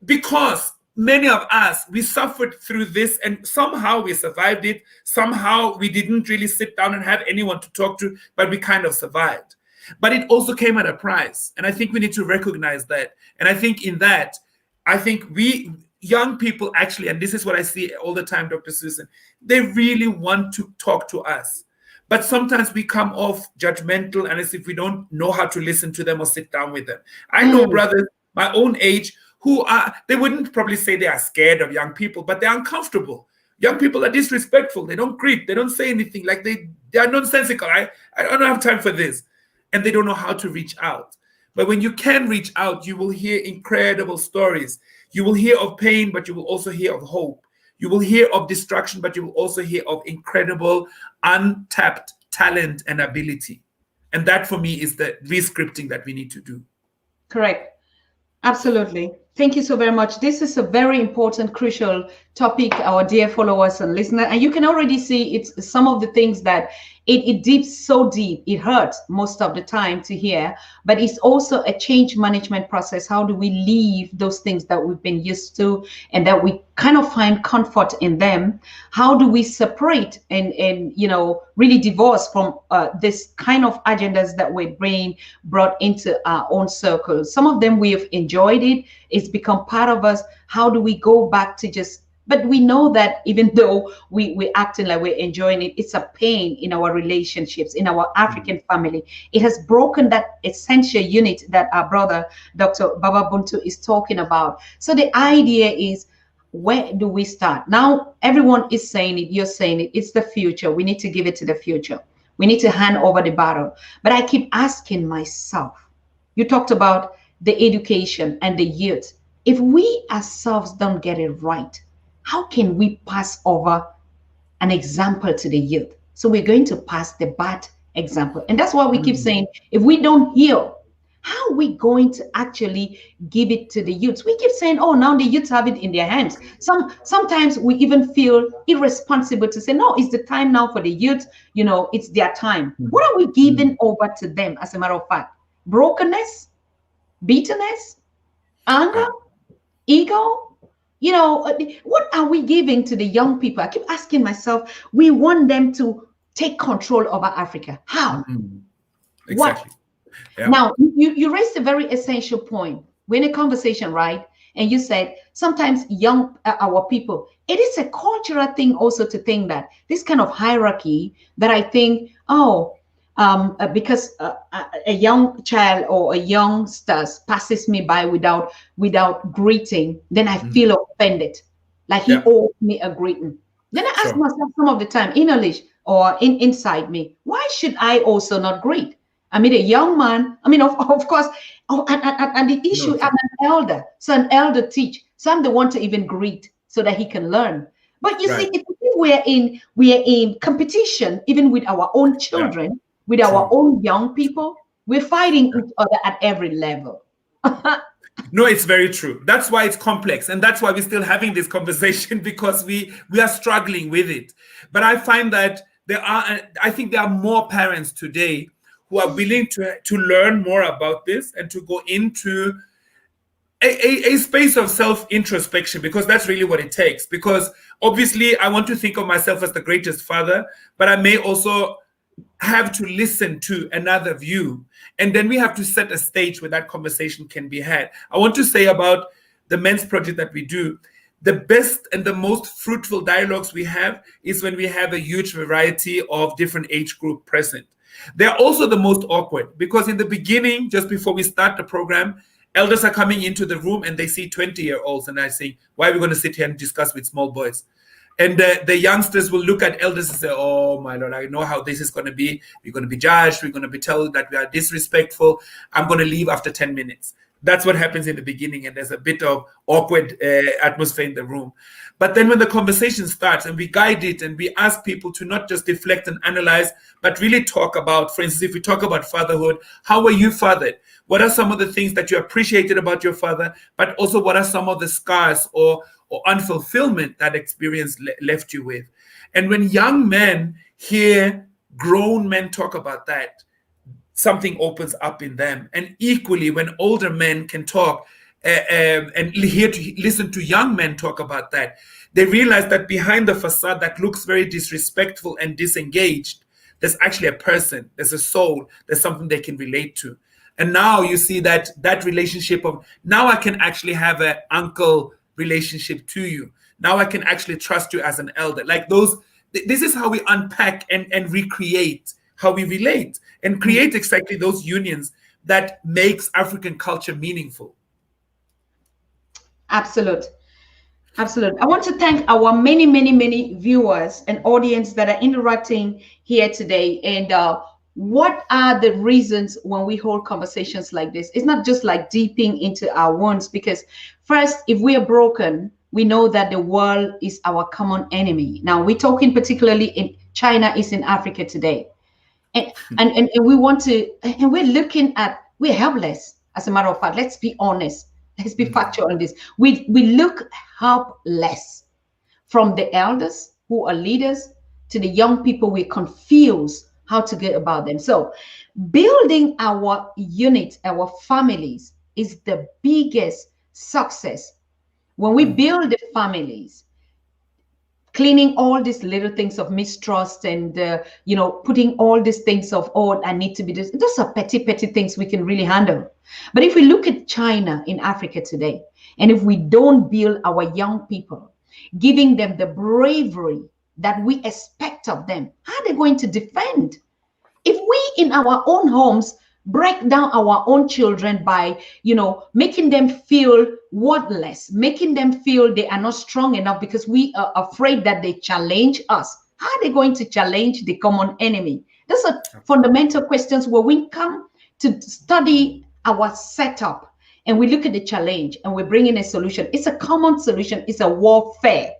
because many of us, we suffered through this and somehow we survived it. Somehow we didn't really sit down and have anyone to talk to, but we kind of survived. But it also came at a price. And I think we need to recognize that. And I think in that, I think we young people actually, and this is what I see all the time, Dr. Susan, they really want to talk to us. But sometimes we come off judgmental and as if we don't know how to listen to them or sit down with them. I know brothers my own age they wouldn't probably say they are scared of young people, but they're uncomfortable. Young people are disrespectful. They don't greet. They don't say anything. Like they are nonsensical. I don't have time for this. And they don't know how to reach out. But when you can reach out, you will hear incredible stories. You will hear of pain, but you will also hear of hope. You will hear of destruction, but you will also hear of incredible, untapped talent and ability. And that for me is the re-scripting that we need to do. Correct. Absolutely. Thank you so very much. This is a very important, crucial topic, our dear followers and listeners. And you can already see it's some of the things that it dips so deep. It hurts most of the time to hear, but it's also a change management process. How do we leave those things that we've been used to and that we kind of find comfort in them? How do we separate and really divorce from this kind of agendas that we're being brought into our own circles? Some of them we have enjoyed it. It's become part of us. How do we go back to but we know that even though we're acting like we're enjoying it, it's a pain in our relationships, in our African family. It has broken that essential unit that our brother, Dr. Baba Buntu, is talking about. So the idea is, where do we start? Now, everyone is saying it, you're saying it, it's the future. We need to give it to the future. We need to hand over the battle. But I keep asking myself, you talked about the education and the youth. If we ourselves don't get it right, how can we pass over an example to the youth? So we're going to pass the bad example. And that's why we keep saying, if we don't heal, how are we going to actually give it to the youths? We keep saying, oh, now the youths have it in their hands. Sometimes we even feel irresponsible to say, no, it's the time now for the youth. It's their time. What are we giving over to them, as a matter of fact? Brokenness, bitterness, anger, ego? What are we giving to the young people? I keep asking myself, we want them to take control over Africa. How? Exactly. What? Yeah. Now, you raised a very essential point. We're in a conversation, right? And you said sometimes our people, it is a cultural thing also to think that this kind of hierarchy that I think, because a young child or a youngster passes me by without greeting, then I feel offended, like he owes me a greeting. Then I ask myself some of the time, innerlich or inside me, why should I also not greet? I mean, a young man, of course, and the issue, I'm an elder, so an elder teach, so I'm the one to even greet so that he can learn. But you see, if we're in competition, even with our own children, with our own young people, we're fighting each other at every level. No, it's very true. That's why it's complex. And that's why we're still having this conversation, because we are struggling with it. But I find that I think there are more parents today who are willing to learn more about this and to go into a space of self-introspection, because that's really what it takes. Because obviously I want to think of myself as the greatest father, but I may also have to listen to another view. And then we have to set a stage where that conversation can be had. I want to say about the men's project that we do, the best and the most fruitful dialogues we have is when we have a huge variety of different age group present. They're also the most awkward, because in the beginning, just before we start the program, elders are coming into the room and they see 20-year-olds and I say, why are we going to sit here and discuss with small boys? And the youngsters will look at elders and say, oh, my Lord, I know how this is going to be. We're going to be judged. We're going to be told that we are disrespectful. I'm going to leave after 10 minutes. That's what happens in the beginning. And there's a bit of awkward atmosphere in the room. But then when the conversation starts and we guide it and we ask people to not just deflect and analyze, but really talk about, for instance, if we talk about fatherhood, how were you fathered? What are some of the things that you appreciated about your father? But also, what are some of the scars or unfulfillment that experience left you with? And when young men hear grown men talk about that, something opens up in them. And equally, when older men can talk and listen to young men talk about that, they realize that behind the facade that looks very disrespectful and disengaged, there's actually a person, there's a soul, there's something they can relate to. And now you see that relationship of, now I can actually have an uncle relationship to you. Now I can actually trust you as an elder. Like those, this is how we unpack and recreate how we relate and create exactly those unions that makes African culture meaningful. Absolute. I want to thank our many viewers and audience that are interacting here today. And what are the reasons when we hold conversations like this? It's not just like deeping into our wounds, because first, if we are broken, we know that the world is our common enemy. Now, we're talking particularly in China is in Africa today. And we want to, and we're looking at, we're helpless. As a matter of fact, let's be honest. Let's be factual on this. We look helpless, from the elders who are leaders to the young people. We're confused how to get about them. So building our unit, our families, is the biggest success. When we build the families, cleaning all these little things of mistrust and putting all these things of, oh, I need to be this, those are petty things we can really handle. But if we look at China in Africa today, and if we don't build our young people, giving them the bravery that we expect of them, how are they going to defend? If we in our own homes break down our own children by, making them feel worthless, making them feel they are not strong enough because we are afraid that they challenge us, how are they going to challenge the common enemy? Those are fundamental questions where we come to study our setup and we look at the challenge and we bring in a solution. It's a common solution. It's a warfare.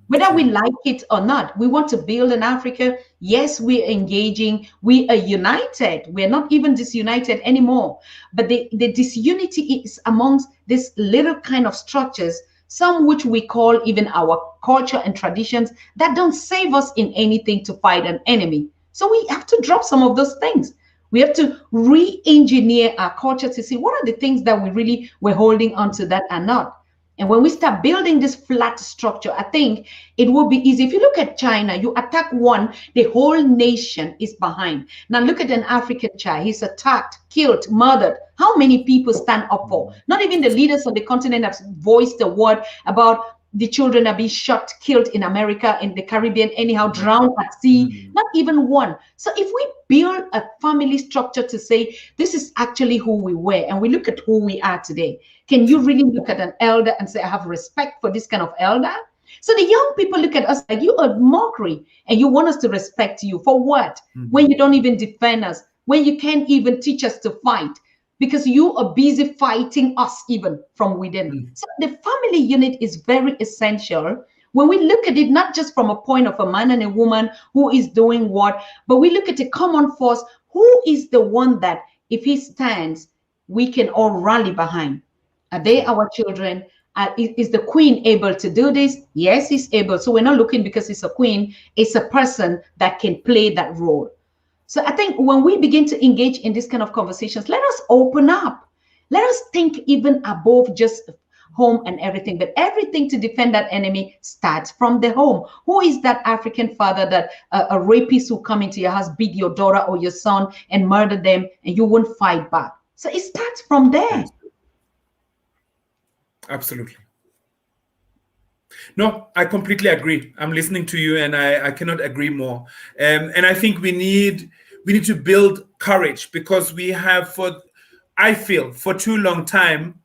Whether we like it or not, we want to build an Africa. Yes, we're engaging. We are united. We're not even disunited anymore. But the disunity is amongst these little kind of structures, some which we call even our culture and traditions, that don't save us in anything to fight an enemy. So we have to drop some of those things. We have to re-engineer our culture to see what are the things that we really were holding on to that are not. And when we start building this flat structure, I think it will be easy. If you look at China, you attack one, the whole nation is behind. Now look at an African child. He's attacked, killed, murdered. How many people stand up for? Not even the leaders on the continent have voiced a word about the children are being shot, killed in America, in the Caribbean, anyhow, drowned at sea. Not even one. So if we build a family structure to say, this is actually who we were, and we look at who we are today, can you really look at an elder and say, I have respect for this kind of elder? So the young people look at us like, you are mockery, and you want us to respect you. For what? When you don't even defend us, when you can't even teach us to fight, because you are busy fighting us even from within. So the family unit is very essential when we look at it, not just from a point of a man and a woman who is doing what, but we look at a common force. Who is the one that if he stands, we can all rally behind? Are they our children? Is the queen able to do this? Yes, he's able. So we're not looking because he's a queen. It's a person that can play that role. So I think when we begin to engage in this kind of conversations, let us open up. Let us think even above just home and everything, but everything to defend that enemy starts from the home. Who is that African father that a rapist who come into your house, beat your daughter or your son and murder them, and you won't fight back? So it starts from there. Absolutely. No, I completely agree. I'm listening to you, and I cannot agree more. And I think we need to build courage, because we have, I feel, for too long time,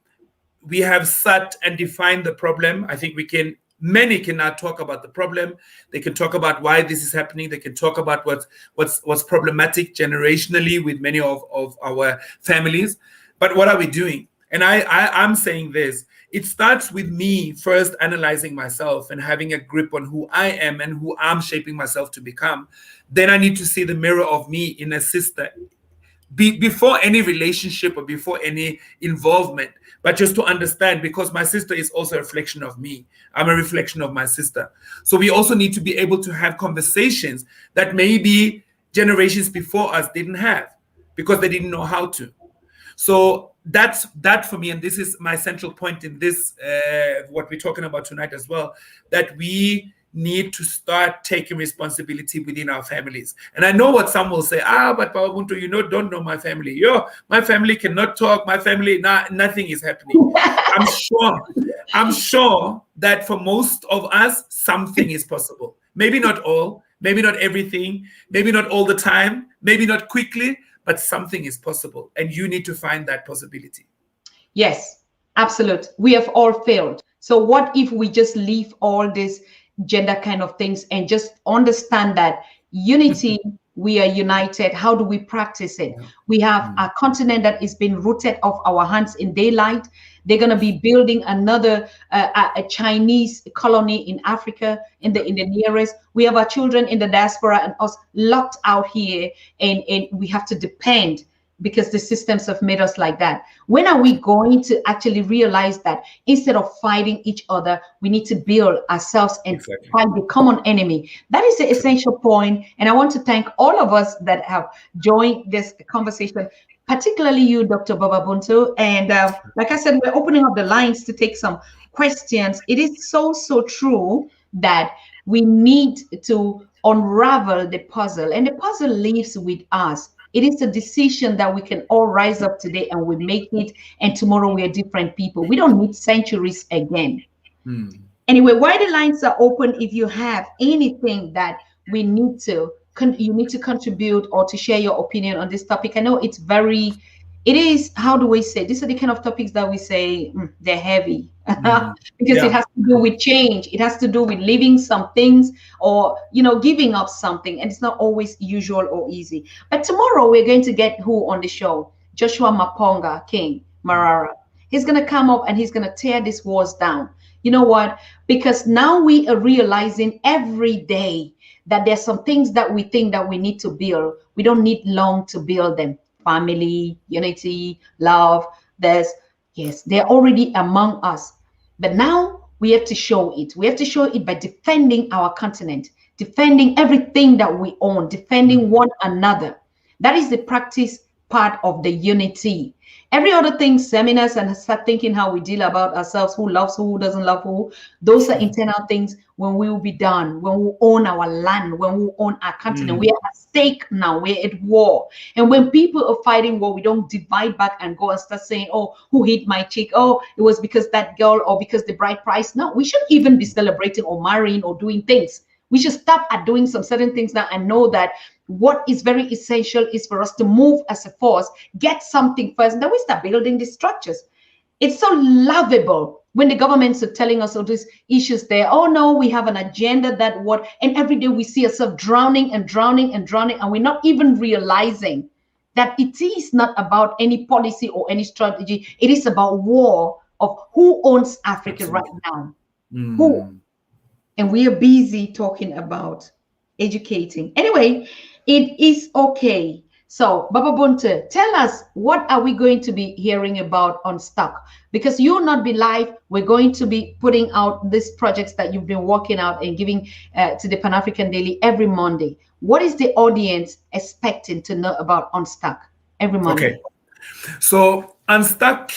we have sat and defined the problem. I think we can Many cannot talk about the problem. They can talk about why this is happening. They can talk about what's problematic generationally with many of our families. But what are we doing? And I'm saying this. It starts with me first analyzing myself and having a grip on who I am and who I'm shaping myself to become. Then I need to see the mirror of me in a sister before any relationship or before any involvement, but just to understand, because my sister is also a reflection of me. I'm a reflection of my sister. So we also need to be able to have conversations that maybe generations before us didn't have because they didn't know how to. So that's that for me, and this is my central point in this, what we're talking about tonight as well, that we need to start taking responsibility within our families. And I know what some will say, but Buntu, don't know my family. My family cannot talk. My family, nothing is happening. I'm sure that for most of us, something is possible. Maybe not all, maybe not everything, maybe not all the time, maybe not quickly, but something is possible. And you need to find that possibility. Yes, absolute. We have all failed. So what if we just leave all this gender kind of things and just understand that unity, we are united. How do we practice it? We have a continent that is being rooted off our hands in daylight. They're going to be building another a Chinese colony in Africa, in the nearest. We have our children in the diaspora and us locked out here, and we have to depend because the systems have made us like that. When are we going to actually realize that instead of fighting each other, we need to build ourselves and fight the common enemy? That is the essential point. And I want to thank all of us that have joined this conversation, particularly you, Dr. Baba Buntu. And like I said, we're opening up the lines to take some questions. It is so true that we need to unravel the puzzle, and the puzzle lives with us. It is a decision that we can all rise up today and we make it, and tomorrow we are different people. We don't need centuries again. Anyway, while the lines are open, if you have anything that we need to, you need to contribute or to share your opinion on this topic. I know it is, how do we say, these are the kind of topics that we say they're heavy because it has to do with change. It has to do with leaving some things or, giving up something. And it's not always usual or easy. But tomorrow we're going to get who on the show? Joshua Maponga King Marara. He's going to come up and he's going to tear these walls down. You know what? Because now we are realizing every day that there's some things that we think that we need to build. We don't need long to build them. Family, unity, love. They're already among us. But now we have to show it. We have to show it by defending our continent, defending everything that we own, defending one another. That is the practice part of the unity. Every other thing, seminars, and start thinking how we deal about ourselves, who loves who doesn't love who. Those are internal things. When we will be done, when we own our land, when we own our continent, we are at stake now, we're at war. And when people are fighting war, we don't divide back and go and start saying, oh, who hit my chick? Oh, it was because that girl or because the bride price. No, we shouldn't even be celebrating or marrying or doing things. We should stop at doing some certain things now and know that what is very essential is for us to move as a force, get something first, and then we start building these structures. It's so lovable when the governments are telling us all these issues there. Oh no, we have an agenda that what, and every day we see ourselves drowning and drowning and drowning, and we're not even realizing that it is not about any policy or any strategy. It is about war of who owns Africa right now. Who? And we are busy talking about educating. Anyway, it is okay. So, Baba Buntu, tell us, what are we going to be hearing about on Stuck? Because you'll not be live. We're going to be putting out these projects that you've been working out and giving to the Pan-African Daily every Monday. What is the audience expecting to know about Unstuck every Monday? Okay. So, Unstuck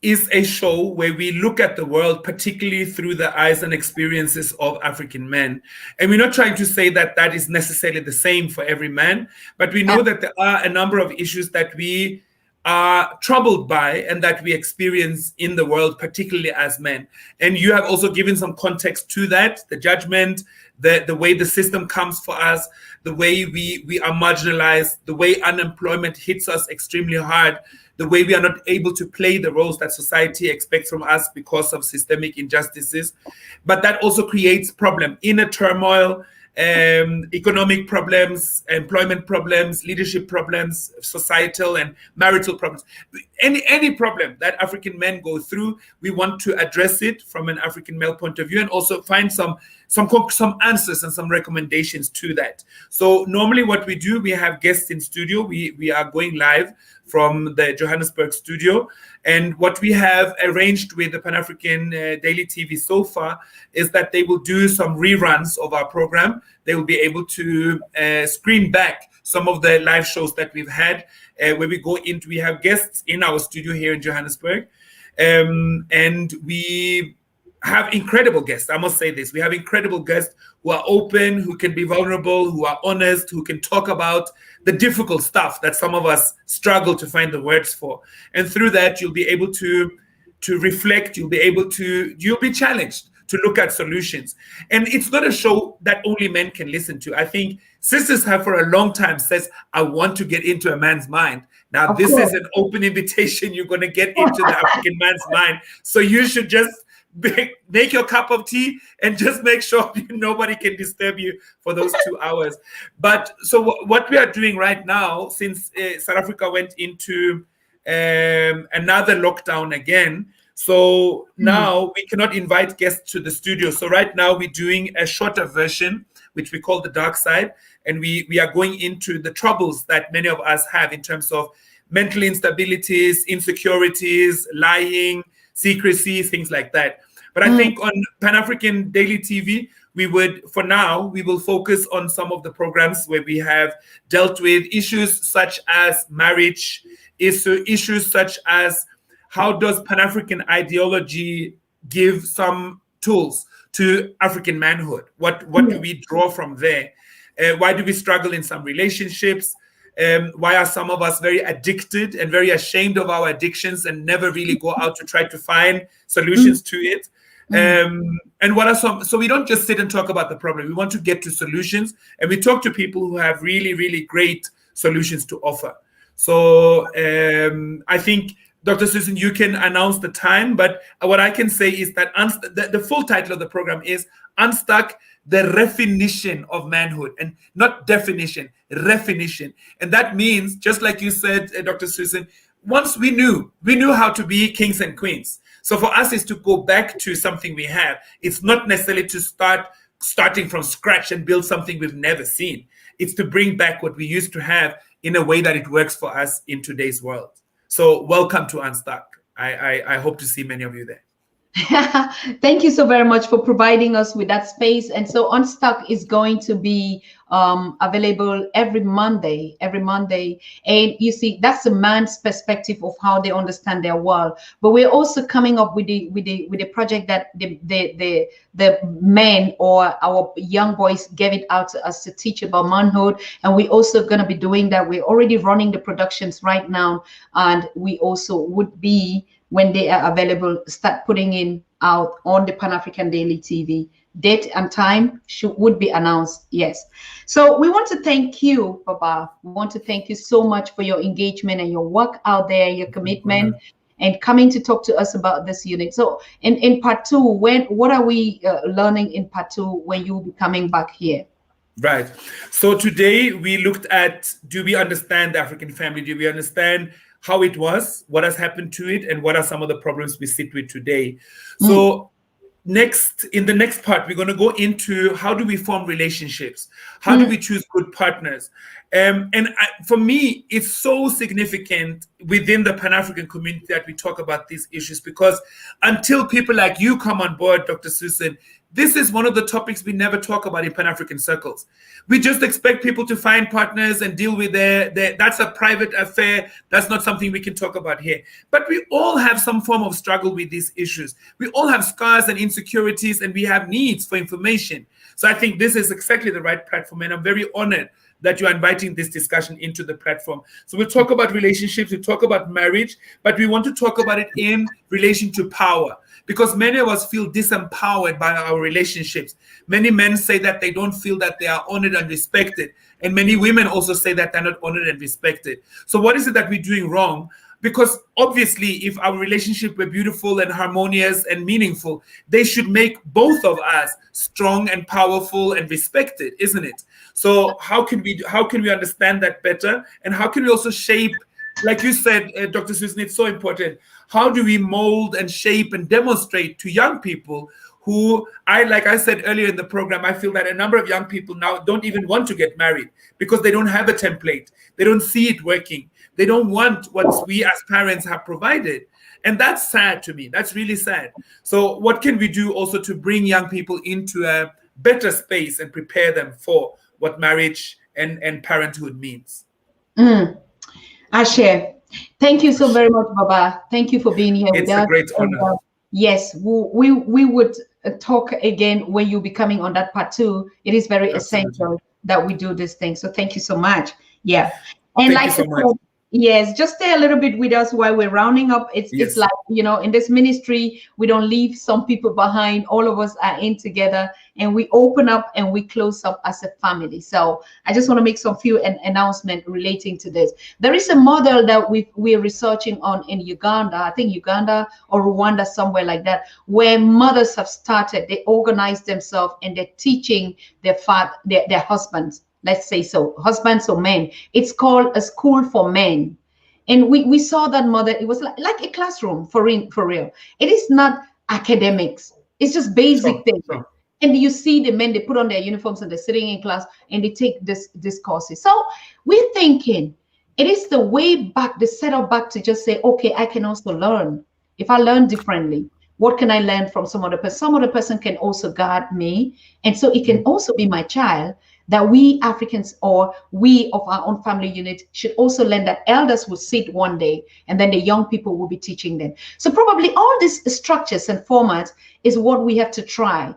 is a show where we look at the world, particularly through the eyes and experiences of African men. And we're not trying to say that that is necessarily the same for every man, but we know that there are a number of issues that we are troubled by and that we experience in the world, particularly as men. And you have also given some context to that, the judgment, the way the system comes for us, the way we are marginalized, the way unemployment hits us extremely hard, the way we are not able to play the roles that society expects from us because of systemic injustices. But that also creates problem, inner turmoil, economic problems, employment problems, leadership problems, societal and marital problems. Any problem that African men go through, we want to address it from an African male point of view and also find some answers and some recommendations to that. So normally what we do, we have guests in studio. We are going live from the Johannesburg studio. And what we have arranged with the Pan-African Daily TV so far is that they will do some reruns of our program. They will be able to screen back some of the live shows that we've had, where we have guests in our studio here in Johannesburg. And we have incredible guests. I must say this. We have incredible guests who are open, who can be vulnerable, who are honest, who can talk about the difficult stuff that some of us struggle to find the words for. And through that, you'll be able to reflect, you'll be challenged to look at solutions. And it's not a show that only men can listen to. I think sisters have for a long time says, I want to get into a man's mind. Now, this is an open invitation. You're going to get into the African man's mind. So you should just make your cup of tea and just make sure nobody can disturb you for those 2 hours. But so what we are doing right now, since South Africa went into another lockdown again, so now we cannot invite guests to the studio. So right now we're doing a shorter version, which we call the dark side. And we are going into the troubles that many of us have in terms of mental instabilities, insecurities, lying, secrecy, things like that. But I think on Pan-African Daily TV, we will focus on some of the programs where we have dealt with issues such as marriage, issues such as how does Pan-African ideology give some tools to African manhood? What do we draw from there? Why do we struggle in some relationships? Why are some of us very addicted and very ashamed of our addictions and never really go out to try to find solutions to it? And what are so we don't just sit and talk about the problem. We want to get to solutions, and we talk to people who have really, really great solutions to offer. So I think, Dr. Susan, you can announce the time, but what I can say is that the full title of the program is Unstuck, the Refinition of Manhood, and not definition, refinition. And that means, just like you said, Dr. Susan, once we knew how to be kings and queens. So for us, is to go back to something we have. It's not necessarily to starting from scratch and build something we've never seen. It's to bring back what we used to have in a way that it works for us in today's world. So welcome to Unstuck. I hope to see many of you there. Thank you so very much for providing us with that space. And so Unstuck is going to be available every Monday. And you see, that's a man's perspective of how they understand their world. But we're also coming up with the project that the men or our young boys gave it out to us to teach about manhood. And we're also going to be doing that. We're already running the productions right now. And we also would be, when they are available, start putting in out on the Pan-African Daily TV. Date and time would be announced, yes. So we want to thank you, Baba. We want to thank you so much for your engagement and your work out there, your commitment, and coming to talk to us about this unit. So in part two, what are we learning in part two when you'll be coming back here? Right. So today we looked at, do we understand the African family? Do we understand how it was, what has happened to it, and what are some of the problems we sit with today? So in the next part, we're going to go into how do we form relationships? How do we choose good partners? For me, it's so significant within the Pan-African community that we talk about these issues, because until people like you come on board, Dr. Susan, this is one of the topics we never talk about in Pan-African circles. We just expect people to find partners and deal with that's a private affair. That's not something we can talk about here. But we all have some form of struggle with these issues. We all have scars and insecurities, and we have needs for information. So I think this is exactly the right platform, and I'm very honored that you're inviting this discussion into the platform. So we'll talk about relationships, we'll talk about marriage, but we want to talk about it in relation to power, because many of us feel disempowered by our relationships. Many men say that they don't feel that they are honored and respected. And many women also say that they're not honored and respected. So what is it that we're doing wrong? Because obviously, if our relationship were beautiful and harmonious and meaningful, they should make both of us strong and powerful and respected, isn't it? So how can we understand that better? And how can we also shape, like you said, Dr. Susan, it's so important. How do we mold and shape and demonstrate to young people who, like I said earlier in the program, I feel that a number of young people now don't even want to get married because they don't have a template. They don't see it working. They don't want what we as parents have provided. And that's sad to me. That's really sad. So what can we do also to bring young people into a better space and prepare them for what marriage and parenthood means? Ashe, thank you so very much, Baba. Thank you for being here with us. It's a great honor. Yes, we would talk again when you'll be coming on that part 2. It is very essential that we do this thing. So thank you so much. Yeah. And thank you so much. Yes, just stay a little bit with us while we're rounding up. It's like, you know, in this ministry, we don't leave some people behind. All of us are in together, and we open up and we close up as a family. So I just want to make some few announcements relating to this. There is a model that we're researching on in Uganda, I think Uganda or Rwanda, somewhere like that, where mothers have started. They organize themselves and they're teaching their husbands. Let's say so, husbands or men. It's called a school for men. And we saw that mother, it was like a classroom for real. It is not academics. It's just basic things. Sure. And you see the men, they put on their uniforms and they're sitting in class and they take this courses. So we're thinking it is the way back, the setup back to just say, okay, I can also learn. If I learn differently, what can I learn from some other person? Some other person can also guide me. And so it can also be my child, that we Africans or we of our own family unit should also learn, that elders will sit one day and then the young people will be teaching them. So probably all these structures and formats is what we have to try.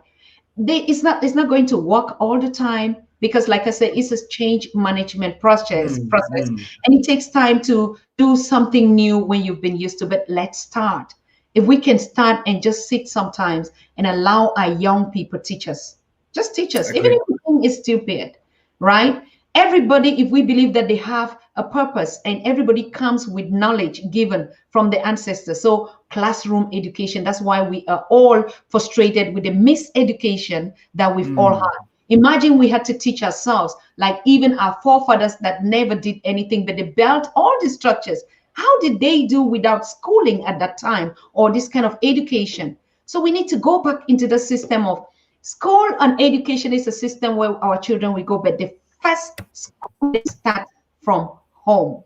It's not going to work all the time, because like I said, it's a change management process, and it takes time to do something new when you've been used to. But let's start. If we can start and just sit sometimes and allow our young people teach us. Just teach us, even if the thing is stupid, right? Everybody, if we believe that they have a purpose and everybody comes with knowledge given from the ancestors. So classroom education, that's why we are all frustrated with the miseducation that we've all had. Imagine we had to teach ourselves, like even our forefathers that never did anything, but they built all the structures. How did they do without schooling at that time or this kind of education? So we need to go back into the system of school, and education is a system where our children will go, but the first school start from home.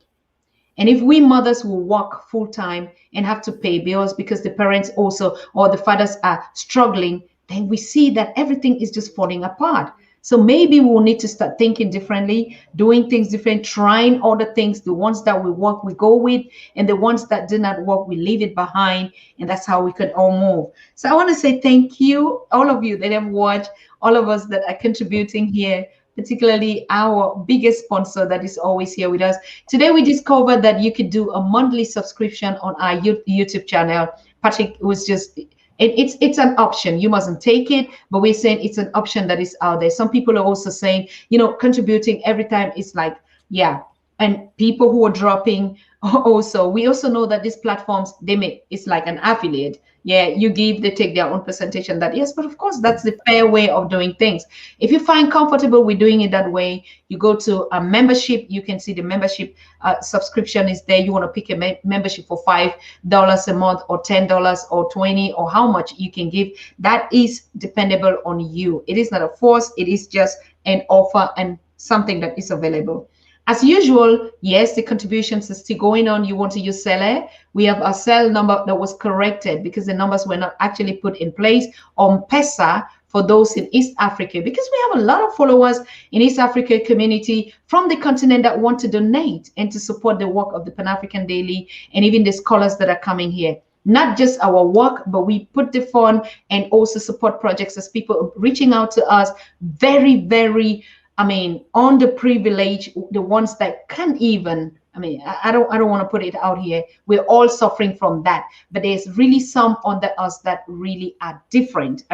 And if we mothers will work full time and have to pay bills because the parents also or the fathers are struggling, then we see that everything is just falling apart. So maybe we'll need to start thinking differently, doing things different, trying other things. The ones that will work, we go with, and the ones that do not work, we leave it behind. And that's how we can all move. So I want to say thank you, all of you that have watched, all of us that are contributing here, particularly our biggest sponsor that is always here with us. Today, we discovered that you could do a monthly subscription on our YouTube channel. Patrick was just... It's an option. You mustn't take it, but we're saying it's an option that is out there. Some people are also saying, you know, contributing every time is like, yeah. And people who are dropping also, we also know that these platforms, it's like an affiliate. Yeah, you give, they take their own percentage and that. Yes, but of course, that's the fair way of doing things. If you find comfortable with doing it that way, you go to a membership. You can see the membership subscription is there. You want to pick a membership for $5 a month or $10 or $20 or how much you can give. That is dependable on you. It is not a force. It is just an offer and something that is available. As usual, yes, the contributions are still going on. You want to use Sele. We have a cell number that was corrected because the numbers were not actually put in place on PESA for those in East Africa, because we have a lot of followers in East Africa community from the continent that want to donate and to support the work of the Pan-African Daily and even the scholars that are coming here. Not just our work, but we put the fund and also support projects as people reaching out to us very, very I mean, underprivileged, the ones that can't even, I mean, I don't want to put it out here. We're all suffering from that, but there's really some under us that really are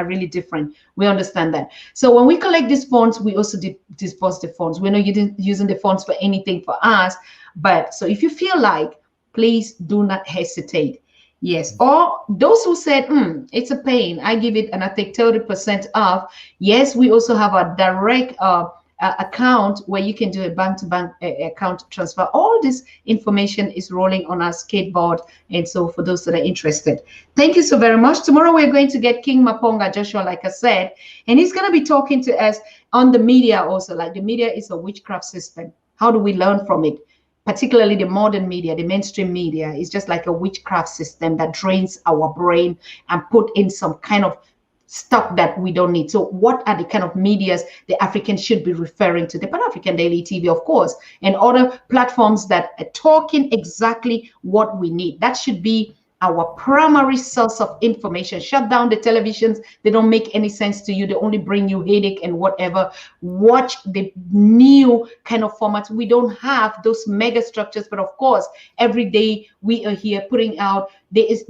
really different. We understand that. So when we collect these funds, we also disperse the funds. We're not using the funds for anything for us, but so if you feel like, please do not hesitate. Yes, or those who said, it's a pain, I give it and I take 30% off. Yes, we also have a direct account where you can do a bank-to-bank account transfer. All this information is rolling on our skateboard, and so for those that are interested, thank you so very much. Tomorrow we're going to get King Maponga Joshua, like I said, and he's going to be talking to us on the media also. Like, the media is a witchcraft system. How do we learn from it? Particularly the modern media, the mainstream media, is just like a witchcraft system that drains our brain and put in some kind of stuff that we don't need. So what are the kind of medias the Africans should be referring to? The Pan-African Daily TV, of course, and other platforms that are talking exactly what we need. That should be our primary source of information. Shut down the televisions. They don't make any sense to you. They only bring you headache and whatever. Watch the new kind of formats. We don't have those mega structures, but of course, every day we are here putting out. There is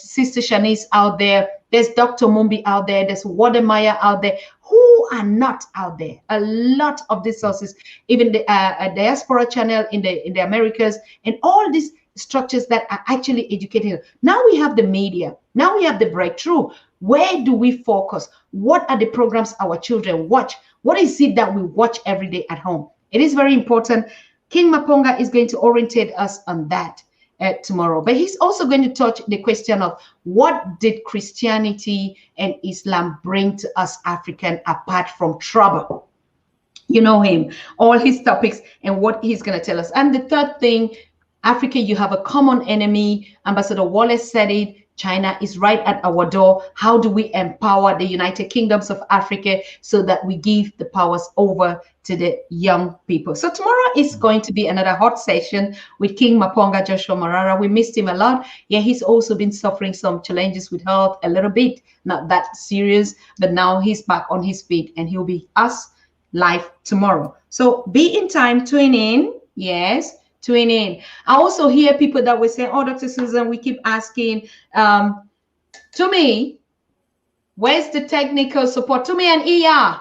Sister Shanice out there. There's Dr. Mumbi out there. There's Wademaya out there. Who are not out there? A lot of these sources, even the diaspora channel in the Americas, and all these structures that are actually educating. Now we have the media. Now we have the breakthrough. Where do we focus? What are the programs our children watch? What is it that we watch every day at home? It is very important. King Maponga is going to orientate us on that tomorrow. But he's also going to touch the question of what did Christianity and Islam bring to us African apart from trouble? You know him, all his topics and what he's going to tell us. And the third thing, Africa, you have a common enemy. Ambassador Wallace said it. China is right at our door. How do we empower the United Kingdoms of Africa so that we give the powers over to the young people? So tomorrow is going to be another hot session with King Maponga Joshua Marara. We missed him a lot. Yeah, he's also been suffering some challenges with health a little bit, not that serious, but now he's back on his feet and he'll be us live tomorrow. So be in time, tune in. Yes. Tune in. I also hear people that will say, oh, Dr. Susan, we keep asking, to me, where's the technical support? To me and ER,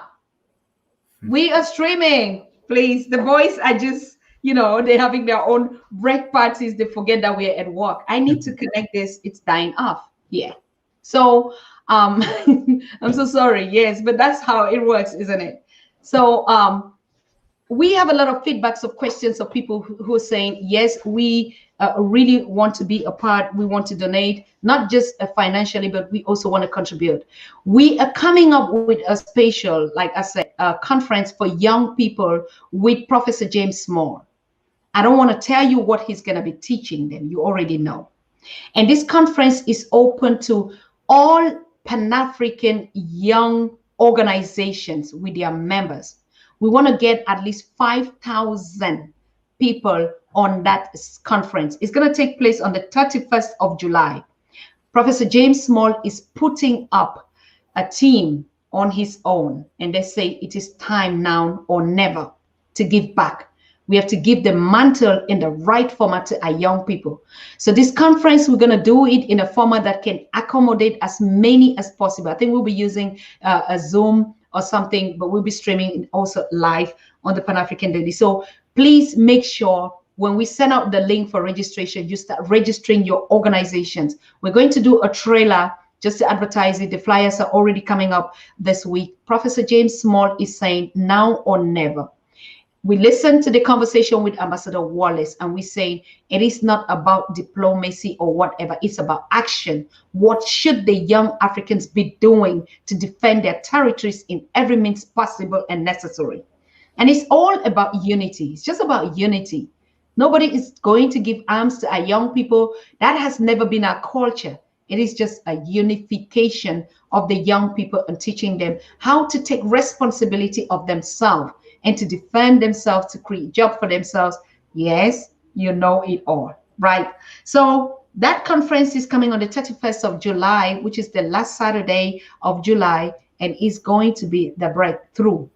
we are streaming. Please, the boys are just, you know, they're having their own break parties. They forget that we're at work. I need to connect this. It's dying off. Yeah. So I'm so sorry. Yes, but that's how it works, isn't it? So we have a lot of feedbacks of questions of people who are saying, yes, we really want to be a part. We want to donate, not just financially, but we also want to contribute. We are coming up with a special, like I said, conference for young people with Professor James Small. I don't want to tell you what he's going to be teaching them. You already know. And this conference is open to all Pan-African young organizations with their members. We want to get at least 5,000 people on that conference. It's going to take place on the 31st of July. Professor James Small is putting up a team on his own, and they say it is time now or never to give back. We have to give the mantle in the right format to our young people. So this conference, we're going to do it in a format that can accommodate as many as possible. I think we'll be using a Zoom or something, but we'll be streaming also live on the Pan-African Daily. So please make sure when we send out the link for registration, you start registering your organizations. We're going to do a trailer just to advertise it. The flyers are already coming up this week. Professor James Small is saying now or never. We listened to the conversation with Ambassador Wallace, and we say it is not about diplomacy or whatever. It's about action. What should the young Africans be doing to defend their territories in every means possible and necessary? And it's all about unity. It's just about unity. Nobody is going to give arms to our young people. That has never been our culture. It is just a unification of the young people and teaching them how to take responsibility of themselves and to defend themselves, to create jobs for themselves. Yes, you know it all, right? So that conference is coming on the 31st of July, which is the last Saturday of July, and is going to be the breakthrough.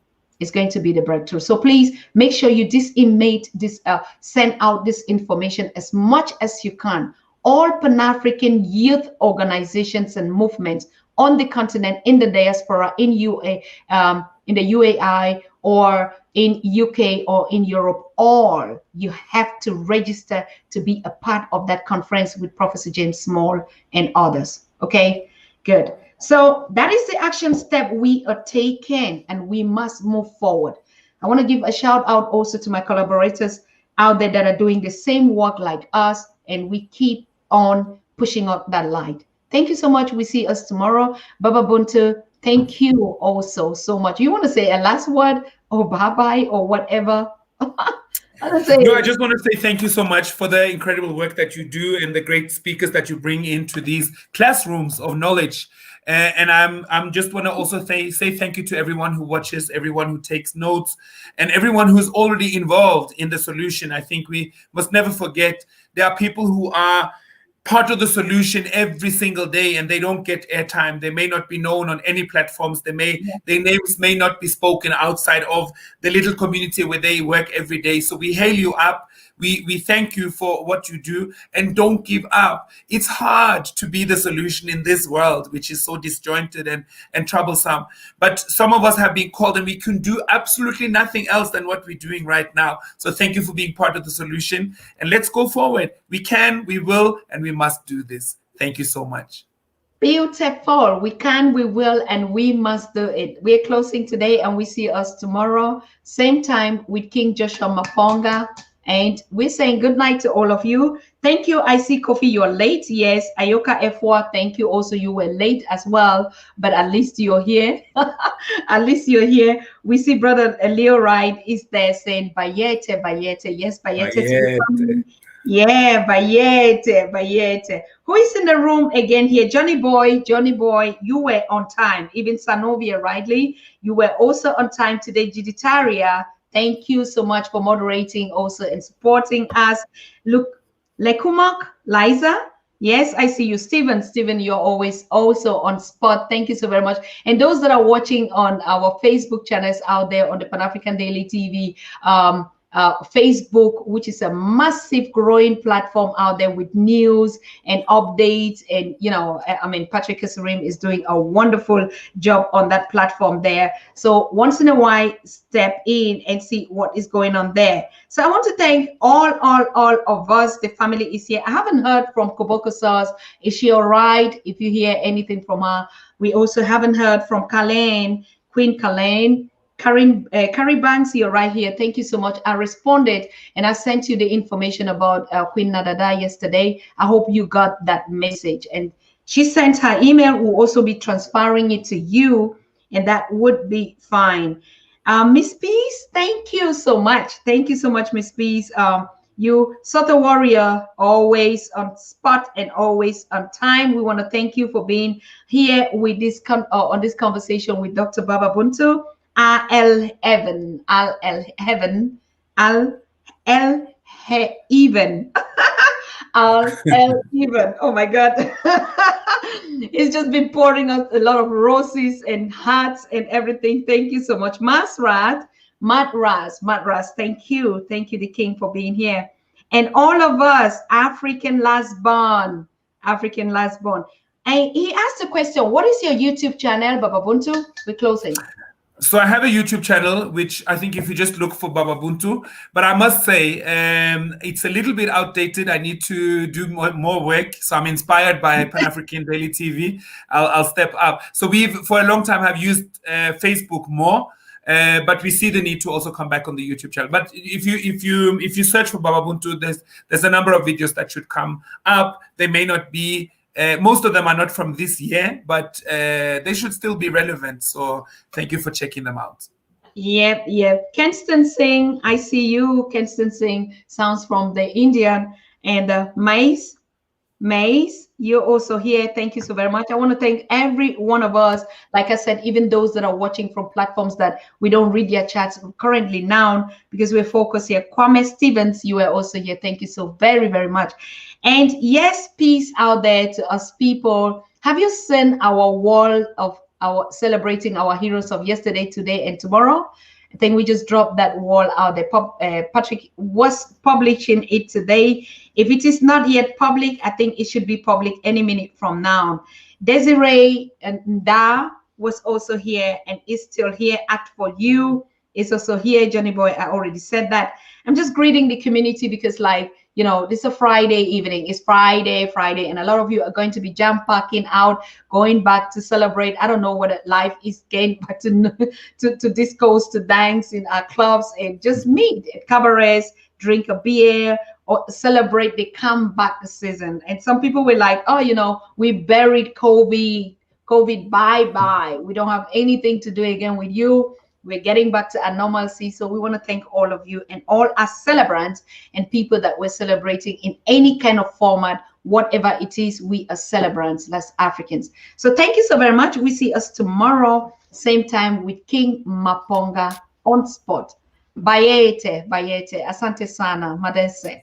is going to be the breakthrough. So please make sure you disseminate this, send out this information as much as you can. All Pan-African youth organizations and movements on the continent, in the diaspora, in in the UAI, or in UK, or in Europe, all you have to register to be a part of that conference with Professor James Small and others. Okay, good. So that is the action step we are taking, and we must move forward. I want to give a shout out also to my collaborators out there that are doing the same work like us, and we keep on pushing up that light. Thank you so much. We see us tomorrow. Baba Buntu, thank you also so much. You want to say a last word, or bye-bye, or whatever? No, I just want to say thank you so much for the incredible work that you do and the great speakers that you bring into these classrooms of knowledge. And I'm just want to also say thank you to everyone who watches, everyone who takes notes, and everyone who's already involved in the solution. I think we must never forget there are people who are part of the solution every single day, and they don't get airtime. They may not be known on any platforms. Their names may not be spoken outside of the little community where they work every day. So we hail you up. We thank you for what you do, and don't give up. It's hard to be the solution in this world, which is so disjointed and troublesome. But some of us have been called, and we can do absolutely nothing else than what we're doing right now. So thank you for being part of the solution, and let's go forward. We can, we will, and we must do this. Thank you so much. Beautiful. We can, we will, and we must do it. We're closing today, and we see us tomorrow, same time, with King Joshua Maponga. And we're saying good night to all of you. Thank you. I see Kofi, you're late. Yes. Ayoka F4, thank you. Also, you were late as well, but at least you're here. At least you're here. We see Brother Leo Ride is there saying Bayete, Bayete. Yes, Bayete. Bayete. Yeah, Bayete, Bayete. Who is in the room again here? Johnny Boy, you were on time. Even Sanovia Ridley, you were also on time today. Juditaria, thank you so much for moderating also and supporting us. Look, Lekumak, Liza, yes, I see you. Steven, you're always also on spot. Thank you so very much. And those that are watching on our Facebook channels out there on the Pan-African Daily TV, Facebook, which is a massive growing platform out there with news and updates. And, you know, I mean, Patrick Keserim is doing a wonderful job on that platform there. So once in a while, step in and see what is going on there. So I want to thank all of us. The family is here. I haven't heard from Koboko Sauce. Is she all right? If you hear anything from her. We also haven't heard from Kalen, Queen Kalen. Carrie Banks, you're right here. Thank you so much. I responded and I sent you the information about Queen Nadada yesterday. I hope you got that message. And she sent her email. We'll also be transferring it to you, and that would be fine. Miss Peace, thank you so much. Thank you so much, Miss Peace. You Soto Warrior, always on spot and always on time. We want to thank you for being here with this on this conversation with Dr. Baba Buntu. Al Even. Oh my God. It's just been pouring us a lot of roses and hearts and everything. Thank you so much. Matras, thank you. Thank you, the King, for being here. And all of us, African last born. And he asked a question, what is your YouTube channel, Baba Buntu? We're closing. So I have a YouTube channel, which I think if you just look for Baba Buntu, but I must say it's a little bit outdated. I need to do more work. So I'm inspired by Pan-African Daily TV. I'll step up. So we've for a long time have used Facebook more, but we see the need to also come back on the YouTube channel. But if you search for Baba Buntu, there's a number of videos that should come up. They may not be. Most of them are not from this year, but they should still be relevant. So thank you for checking them out. Yep. Kenston Singh, I see you. Kenston Singh sounds from the Indian. And Mace, you're also here. Thank you so very much. I want to thank every one of us. Like I said, even those that are watching from platforms that we don't read their chats currently now because we're focused here. Kwame Stevens, you are also here. Thank you so very, very much. And yes, peace out there to us people. Have you seen our wall of our celebrating our heroes of yesterday, today, and tomorrow? I think we just dropped that wall out there. Patrick was publishing it today. If it is not yet public, I think it should be public any minute from now. Desiree and Da was also here and is still here. Act for You is also here. Johnny Boy, I already said that. I'm just greeting the community because, like, you know, this is a Friday evening. It's Friday, and a lot of you are going to be jump packing out, going back to celebrate. I don't know what life is, getting back to discos, to dance in our clubs, and just meet at cabarets, drink a beer, or celebrate the comeback season. And some people were like, oh, you know, we buried COVID, bye-bye. We don't have anything to do again with you. We're getting back to our normalcy. So we want to thank all of you and all our celebrants and people that we're celebrating in any kind of format, whatever it is, we are celebrants, as Africans. So thank you so very much. We see us tomorrow, same time, with King Maponga on spot. Bayete, asante sana, madese.